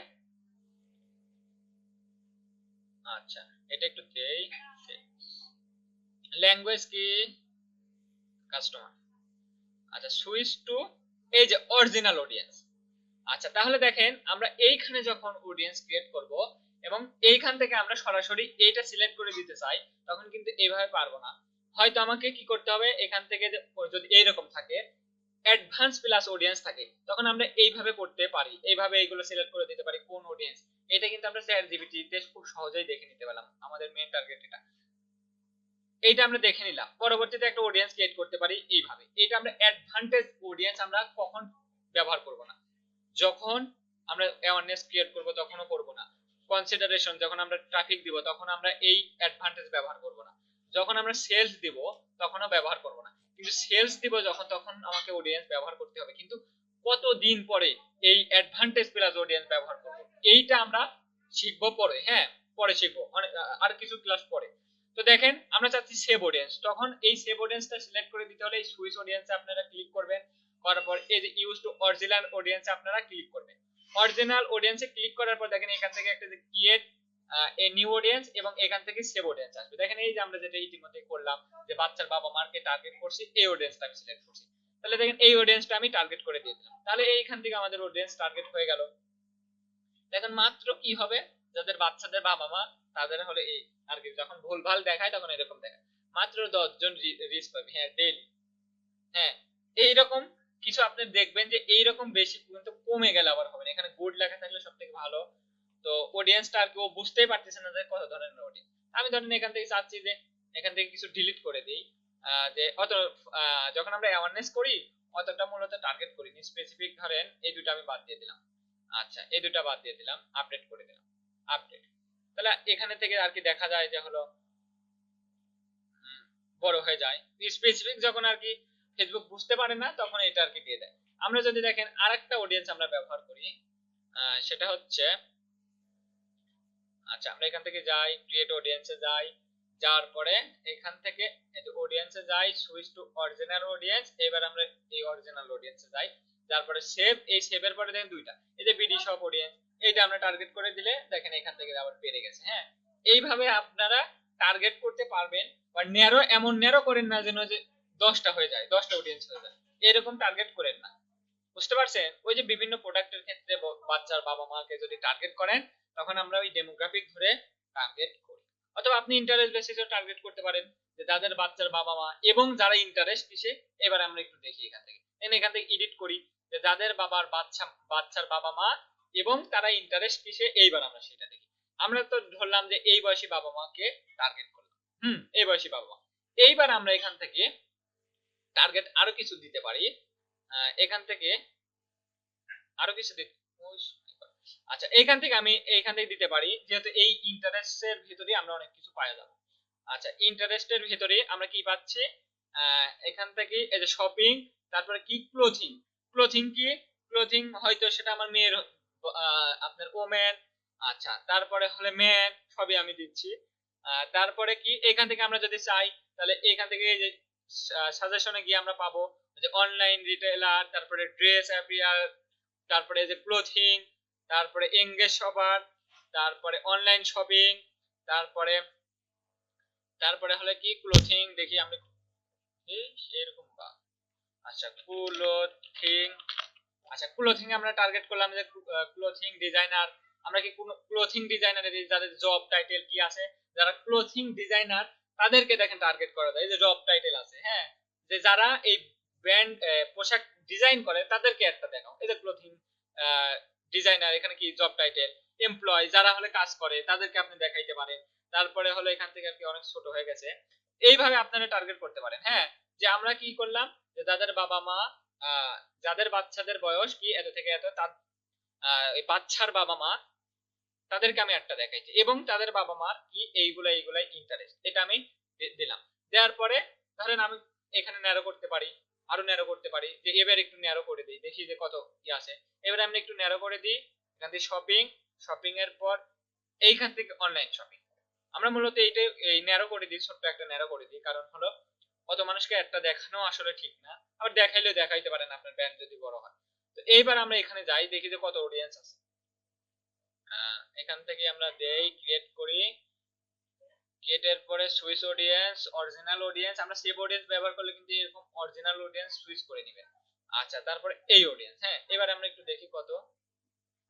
আচ্ছা এটা একটু দেই, ল্যাঙ্গুয়েজ কি কাস্টমার, আচ্ছা সুইচ টু এই যে অরিজিনাল অডিয়েন্স। আচ্ছা, তাহলে দেখেন আমরা এইখানে যখন অডিয়েন্স ক্রিয়েট করব এবং এইখান থেকে আমরা সরাসরি এইটা সিলেক্ট করে দিতে চাই, তখন কিন্তু এইভাবে পারবো না। হয়তো আমাকে কি করতে হবে, এখান থেকে যদি এইরকম থাকে অ্যাডভান্স প্লাস অডিয়েন্স থাকে, তখন আমরা এইভাবে করতে পারি, এইভাবে এইগুলো সিলেক্ট করে দিতে পারি কোন অডিয়েন্স। এটা কিন্তু আমরা চ্যাট জিপিটি তে খুব সহজেই দেখে নিতে পারলাম আমাদের মেইন টার্গেট এটা, এইটা আমরা দেখে নিলাম। পরবর্তীতে একটা অডিয়েন্স ক্রিয়েট করতে পারি এইভাবে। এটা আমরা অ্যাডভান্টেজ অডিয়েন্স আমরা কখন ব্যবহার করব না, যখন আমরা অ্যাওয়ারনেস ক্রিয়েট করব তখনও করব না, কনসিডারেশন যখন আমরা ট্রাফিক দিব তখন আমরা এই অ্যাডভান্টেজ ব্যবহার করব না, যখন আমরা সেলস দিব তখনও ব্যবহার করব না, কিন্তু সেলস দিব যখন তখন আমাকে অডিয়েন্স ব্যবহার করতে হবে। কিন্তু কতদিন পরে এই অ্যাডভান্টেজ প্লাস অডিয়েন্স ব্যবহার করব এইটা আমরা শিখবো পরে, হ্যাঁ পরে শিখবো, আর কিছু ক্লাস পরে। তো দেখেন আমরা চাচ্ছি সেভ অডিয়েন্স, তখন এই সেভ অডিয়েন্সটা সিলেক্ট করে দিতে হলে এই সুইচ অডিয়েন্সে আপনারা ক্লিক করবেন, করার পর এই যে ইউজ টু অরিজিনাল অডিয়েন্সে আপনারা ক্লিক করবেন। অরিজিনাল অডিয়েন্সে ক্লিক করার পর দেখেন এখান থেকে একটা যে ক্রিয়েট এ নিউ অডিয়েন্স এবং এখান থেকে সেভ অডিয়েন্স আসবে। দেখেন এই যে আমরা যেটা ইতিমধ্যে করলাম, যে বাচ্চার বাবা মাকে টার্গেট করছি, এই অডিয়েন্সটা আমি সিলেক্ট করছি, তাহলে দেখেন এই অডিয়েন্সটা আমি টার্গেট করে দিয়ে দিলাম, তাহলে এইখান থেকে আমাদের অডিয়েন্স টার্গেট হয়ে গেল। দেখেন মাত্র কি হবে, যাদের বাচ্চাদের বাবা মা তাদের হলে এই আর কি, যখন ভুলভাল দেখায় তখন এরকম দেখায়, মাত্র 10 জন রিচ পাবে, হ্যাঁ ডেইলি। হ্যাঁ, এইরকম কিছু আপনি দেখবেন যে এইরকম বেশি কিন্তু কমে গেলে আবার হবে না, এখানে গুড লেখা থাকলে সব থেকে ভালো। তো অডিয়েন্সটা আর কেউ বুঝতেই পারতেছে না যে কত ধরনের অডিয়েন্স। আমি ধরেন এখান থেকে চাচ্ছি যে এখান থেকে কিছু ডিলিট করে দিই, যে অত যখন আমরা অ্যাওয়ারনেস করি অতটা মূলত টার্গেট করিনি, স্পেসিফিক ধরেন এই দুটো আমি বাদ দিয়ে দিলাম। আচ্ছা, এই দুটো বাদ দিয়ে দিলাম, আপডেট করে দিলাম, আপডেট। তাহলে এখানে থেকে আর কি দেখা যায় যে হলো বড় হয়ে যায়, স্পেসিফিক যখন আর কি ফেসবুক বুঝতে পারে না তখন এটা আর কি দিয়ে দেয়। আমরা যদি দেখেন আরেকটা অডিয়েন্স আমরা ব্যবহার করি, সেটা হচ্ছে, আচ্ছা আমরা এখান থেকে যাই ক্রিয়েট অডিয়েন্সে যাই, যাওয়ার পরে এখান থেকে এই যে অডিয়েন্সে যাই, সুইচ টু অরিজিনাল অডিয়েন্স, এবার আমরা এই অরিজিনাল অডিয়েন্সে যাই, তারপরে সেভ, এই সেভের পরে দেখেন দুইটা, এই যে বিডি শপ অডিয়েন্স, এইটা আমরা টার্গেট করে দিলে দেখেন এখান থেকে আবার বেড়ে গেছে। হ্যাঁ, এইভাবে আপনারা টার্গেট করতে পারবেন, বা ন্যারো এমন ন্যারো করেন না যেন যে 10টা হয়ে যায়, 10টা অডিয়েন্স হয়ে যায়, এরকম টার্গেট করেন না। বুঝতে পারছেন, ওই যে বিভিন্ন প্রোডাক্টের ক্ষেত্রে বাচ্চার বাবা মাকে যদি টার্গেট করেন তখন আমরা ওই ডেমোগ্রাফিক ধরে টার্গেট করি, অথবা আপনি ইন্টারেস্ট বেসিসে টার্গেট করতে পারেন, যে যাদের বাচ্চার বাবা মা এবং যারা ইন্টারেস্ট কিসে। এবার আমরা একটু দেখি এখান থেকে এখান থেকে এডিট করি, যে যাদের বাচ্চার বাবা মা এবং তারা ইন্টারেস্ট কিসে, এইবার আমরা সেটা দেখি। আমরা তো ধরলাম যে এই বয়সী বাবা মাকে টার্গেট করলাম, এই বয়সী বাবা মা। এইবার আমরা এখান থেকে টার্গেট আরো কিছু দিতে পারি, এখান থেকে আরো কিছু দিতে, আচ্ছা এখান থেকে আমি এইখান থেকে দিতে পারি, যেহেতু এই ইন্টারেস্টের ভিতরে আমরা অনেক কিছু পাওয়া যাবে। আচ্ছা ইন্টারেস্টের ভিতরে আমরা কি পাচ্ছি, এখান থেকে এই যে শপিং, তারপরে কি ক্লোথিং, ক্লোথিং কি, ক্লোথিং হয়তো সেটা আমার মেয়ের, আপনার ওমেন, আচ্ছা তারপরে হলে ম্যান, সবই আমি দিচ্ছি। তারপরে কি এখান থেকে আমরা যদি চাই তাহলে এখান থেকে এই যে সাজেশনে গিয়ে আমরা পাবো যে অনলাইন রিটেলার, তারপরে ড্রেস অ্যাপিয়ার, তারপরে এই যে ক্লোথিং, তারপরে এঙ্গেজ শপার, তারপরে অনলাইন শপিং, তারপরে তারপরে হলে কি ক্লোথিং, দেখি আমি এরকম বা, আচ্ছা ক্লোথিং, আচ্ছা ক্লোথিং আমরা টার্গেট করলাম যে ক্লোথিং ডিজাইনার। আমরা কি কোনো ক্লোথিং ডিজাইনারের যাদের জব টাইটেল কি আছে, যারা ক্লোথিং ডিজাইনার তাদেরকে দেখেন টার্গেট করা যায়, এই যে জব টাইটেল আছে, হ্যাঁ, যে যারা এই ব্র্যান্ড পোশাক ডিজাইন করে তাদেরকে একটা দেখাও, এই যে ক্লোথিং ডিজাইনার, এখানে কি জব টাইটেল, এমপ্লয় যারা হলে কাজ করে তাদেরকে আপনি দেখাইতে পারেন। তারপরে হলো এখান থেকে আর কি অনেক ছোট হয়ে গেছে, এইভাবে আপনারা টার্গেট করতে পারেন। হ্যাঁ, যে আমরা কি করলাম, যে তাদের বাবা মা, যাদের বাচ্চাদের বয়স কি এত থেকে এত, তার এই বাচ্চার বাবা মা, তাদেরকে আমি একটা দেখাইছি, এবং তাদের বাবা মার কি এইগুলাই ইন্টারেস্ট, এটা আমি দিলাম। দেওয়ার পরে ধরেন আমি এখানে ন্যারো করতে পারি, আরো ন্যারো করতে পারি, যে এবার একটু ন্যারো করে দিই, দেখি যে কত কি আছে। এবার আমি একটু ন্যারো করে দিই, এখান থেকে শপিং, শপিং এর পর এইখান থেকে অনলাইন শপিং। আমরা মূলত এইটাই এই ন্যারো করে দিই, ছোট্ট একটা ন্যারো করে দিই, কারণ হলো অত মানুষকে একটা দেখানো আসলে ঠিক না, আবার দেখাইলেও দেখাইতে পারেন আপনার ব্র্যান্ড যদি বড় হয়। তো এইবার আমরা এখানে যাই, দেখি যে কত অডিয়েন্স আছে। এখান থেকে আমরা দেই, ক্রিয়েট করি, ক্রিয়েটের পরে সুইচ অডিয়েন্স, অরিজিনাল অডিয়েন্স, আমরা সেভ অডিয়েন্স ব্যবহার করলে কিন্তু এরকম অরিজিনাল অডিয়েন্স সুইচ করে নেবেন। আচ্ছা তারপরে এই অডিয়েন্স, হ্যাঁ এবার আমরা একটু দেখি কত,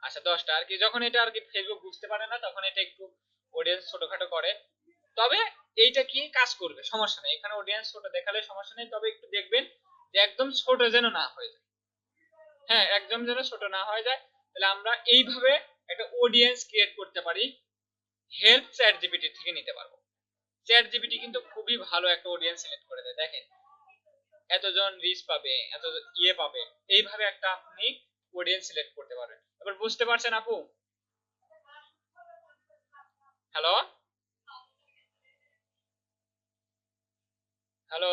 আচ্ছা 10টা আর কি। যখন এটা আর কি ফেসবুক বুঝতে পারে না তখন এটা একটু অডিয়েন্স ছোটখাটো করে, তবে এইটা কি কাজ করবে, সমস্যা নেই, এখানে অডিয়েন্স ছোট দেখালে সমস্যা নেই, তবে একটু দেখবেন যে একদম ছোট যেন না হয়ে যায়। হ্যাঁ একদম যেন ছোট না হয়ে যায়। তাহলে আমরা এইভাবে একটা অডিয়েন্স ক্রিয়েট করতে পারি, হেল্প চ্যাট জিপিটি থেকে নিতে পারবো। চ্যাট জিপিটি কিন্তু খুবই ভালো একটা অডিয়েন্স সিলেক্ট করে দেয়, দেখেন এতজন রিচ পাবে, এত ইয়ে পাবে, এইভাবে একটা আপনি অডিয়েন্স সিলেক্ট করতে পারবেন। এবার বুঝতে পারছেন আপু? হ্যালো হ্যালো,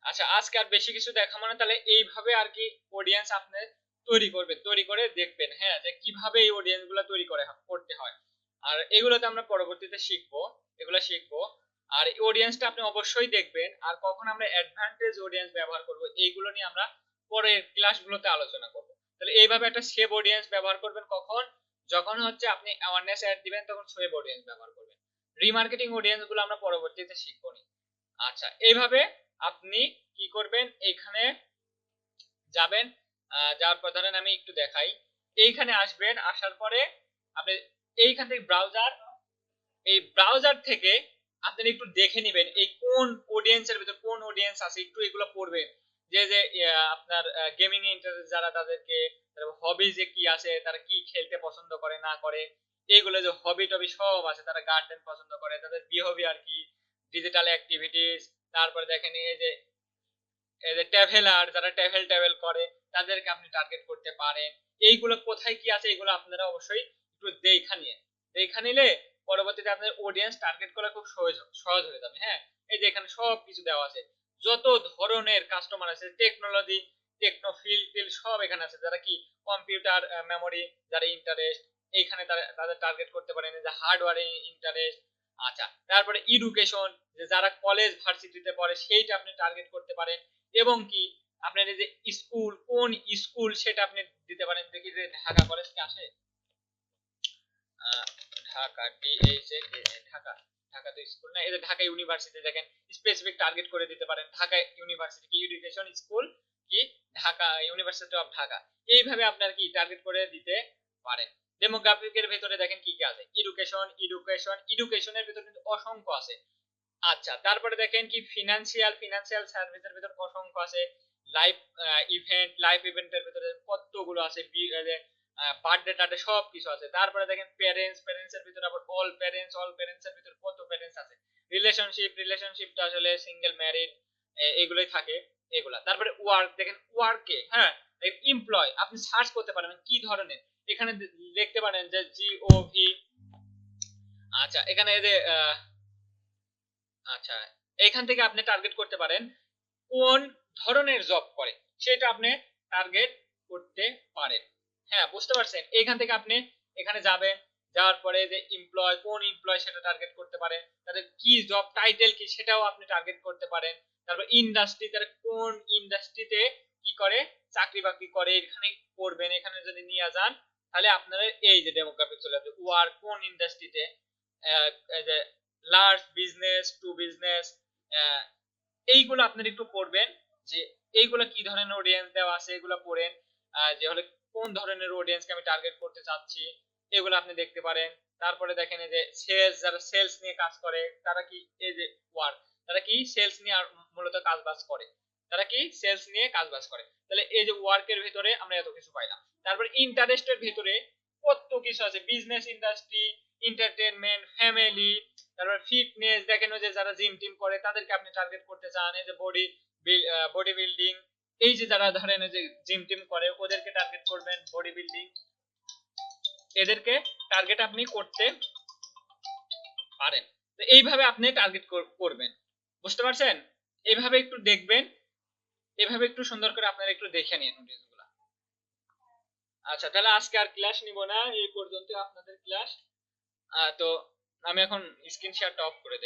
আচ্ছা আজকে আর বেশি কিছু দেখাবো না, তাহলে এইভাবে আর কি অডিয়েন্স আপনি তৈরি করবেন, তৈরি করে দেখবেন, হ্যাঁ যে কিভাবে এই অডিয়েন্স গুলো তৈরি করতে হয়। আর এগুলোতে আমরা পরবর্তীতে শিখবো, এগুলো শিখবো। আর এই অডিয়েন্সটা আপনি অবশ্যই দেখবেন, আর কখন আমরা অ্যাডভান্টেজ অডিয়েন্স ব্যবহার করব এইগুলো নিয়ে আমরা পরের ক্লাসগুলোতে আলোচনা করব। তাহলে এইভাবে একটা সেভ অডিয়েন্স ব্যবহার করবেন কখন, যখন হচ্ছে আপনি অ্যাওয়ারনেস অ্যাড দিবেন তখন সেভ অডিয়েন্স ব্যবহার করবেন। রিমার্কেটিং অডিয়েন্স গুলো আমরা পরবর্তীতে শিখবো নি। আচ্ছা এইভাবে আপনি কি করবেন, এখানে যাবেন, যাওয়ার পর ধরেন আমি একটু দেখাই, এইখানে আসবেন, আসার পরে আপনি এইখান থেকে ব্রাউজার, এই ব্রাউজার থেকে আপনি একটু দেখে নেবেন এই কোন অডিয়েন্সের ভিতর কোন অডিয়েন্স আছে, একটু এগুলো পড়বেন, যে যে আপনার গেমিং এ ইন্টারেস্ট যারা, তাদেরকে হবি যে কি আছে, তারা কি খেলতে পছন্দ করে না করে, এইগুলো যে হবি টবি সব আছে, তারা গার্ডেন পছন্দ করে, তাদের বিহেভিয়ার কি, ডিজিটাল অ্যাক্টিভিটিস, তারপরে দেখেন এই যে ট্রাভেলার, যারা ট্রাভেল করে তাদেরকে আপনি টার্গেট করতে পারেন। এইগুলো কোথায় কি আছে এগুলো আপনারা অবশ্যই একটু দেখা নিলে পরবর্তীতে আপনাদের অডিয়েন্স টার্গেট করা খুব সহজ হয়ে যাবে। হ্যাঁ এই যে এখানে সব কিছু দেওয়া আছে, যত ধরনের কাস্টমার আছে, টেকনোলজি, টেকনোফিল সব এখানে আছে, যারা কি কম্পিউটার মেমোরি, যারা ইন্টারেস্ট, এইখানে তাদের টার্গেট করতে পারেন, যে হার্ডওয়্যারে ইন্টারেস্ট। আচ্ছা তারপরে এডুকেশন, যে যারা কলেজ ভার্সিটিতে পড়ে সেইটা আপনি টার্গেট করতে পারেন, এবং কি আপনার এই যে স্কুল, কোন স্কুল সেটা আপনি দিতে পারেন। দেখি যে ঢাকা কলেজ কি আসে, ঢাকা ঢাকা, ঢাকা তো স্কুল না, এই যে ঢাকা ইউনিভার্সিটি দেখেন স্পেসিফিক টার্গেট করে দিতে পারেন, ঢাকা ইউনিভার্সিটি কি এডুকেশন স্কুল কি, ঢাকা ইউনিভার্সিটি অফ ঢাকা, এইভাবে আপনার কি টার্গেট করে দিতে পারেন। ডেমোগ্রাফিকের ভিতরে দেখেন কি কি আছে, এডুকেশনের ভিতরে কিন্তু অসংখ্য আছে, আচ্ছা, তারপরে দেখেন কি ফিনান্সিয়াল সার্ভিসের ভিতর অসংখ্য আছে। লাইভ লাইভ ইভেন্টের ভিতরে কতগুলো আছে, বার্থডে টার্থডে সব কিছু আছে। তারপরে দেখেন প্যারেন্টস এর ভিতরে আবার অল প্যারেন্টস এর ভিতরে কত প্যারেন্টস আছে। রিলেশনশিপটা আসলে সিঙ্গেল ম্যারিড এগুলোই থাকে এগুলা। তারপরে ওয়ার্ক দেখেন, ওয়ার্কে হ্যাঁ এমপ্লয় আপনি সার্চ করতে পারেন কি ধরনের, এখানে দেখতে পারেন যে জিওভি। আচ্ছা, এখানে এই যে আচ্ছা, এখান থেকে আপনি টার্গেট করতে পারেন কোন ধরনের জব করে, সেটা আপনি টার্গেট করতে পারেন। হ্যাঁ, বুঝতে পারছেন? এখান থেকে আপনি এখানে যাবেন, যাওয়ার পরে যে কোন এমপ্লয় সেটা টার্গেট করতে পারেন, তাদের কি জব টাইটেল কি সেটাও আপনি টার্গেট করতে পারেন। তারপর ইন্ডাস্ট্রি, তারা কোন ইন্ডাস্ট্রিতে কি করে, চাকরি বাকরি করে, এখানে করবেন। এখানে যদি নিয়ে যান তাহলে আপনার এই যে ডেমোগ্রাফিক চলে আসবে, ওয়ার্ক কোন ইন্ডাস্ট্রিতে, এই যে লার্জ বিজনেস টু বিজনেস, এইগুলো আপনার একটু পড়বেন যে এইগুলো কি ধরনের অডিয়েন্স দেওয়া আছে, এগুলো পড়েন। যে হলে কোন ধরনের অডিয়েন্সকে আমি টার্গেট করতে চাচ্ছি এগুলো আপনি দেখতে পারেন। তারপরে দেখেন এই যে যারা সেলস নিয়ে কাজ করে তারা কি, এই যে ওয়ার্ক, তারা কি সেলস নিয়ে মূলত কাজ বাজ করে, তারা কি সেলস নিয়ে কাজ বাজ করে। তাহলে এই যে ওয়ার্কের ভিতরে আমরা এত কিছু পাইলাম। তারপর ইন্টারেস্টের ভিতরে কত কিছু আছে, বিজনেস, ইন্ডাস্ট্রি, এন্টারটেইনমেন্ট, ফ্যামিলি, তারপর ফিটনেস দেখেন ওই যে যারা জিম টিম করে তাদেরকে আপনি টার্গেট করতে চান। এই যে বডি বিল্ডিং, এই যে যারা ধরেন যে জিম টিম করে ওদেরকে টার্গেট করবেন, বডি বিল্ডিং এদেরকে টার্গেট আপনি করতে পারেন। তো এইভাবে আপনি টার্গেট করবেন, বুঝতে পারছেন? এইভাবে একটু দেখবেন, এভাবে একটু সুন্দর করে আপনারা একটু দেখে নিন নোটিশগুলো। আচ্ছা, তাহলে আজকে আর ক্লাস নিব না, এই পর্যন্ত আপনাদের ক্লাস। তো আমি এখন স্ক্রিন শেয়ারটা অফ করে দিই।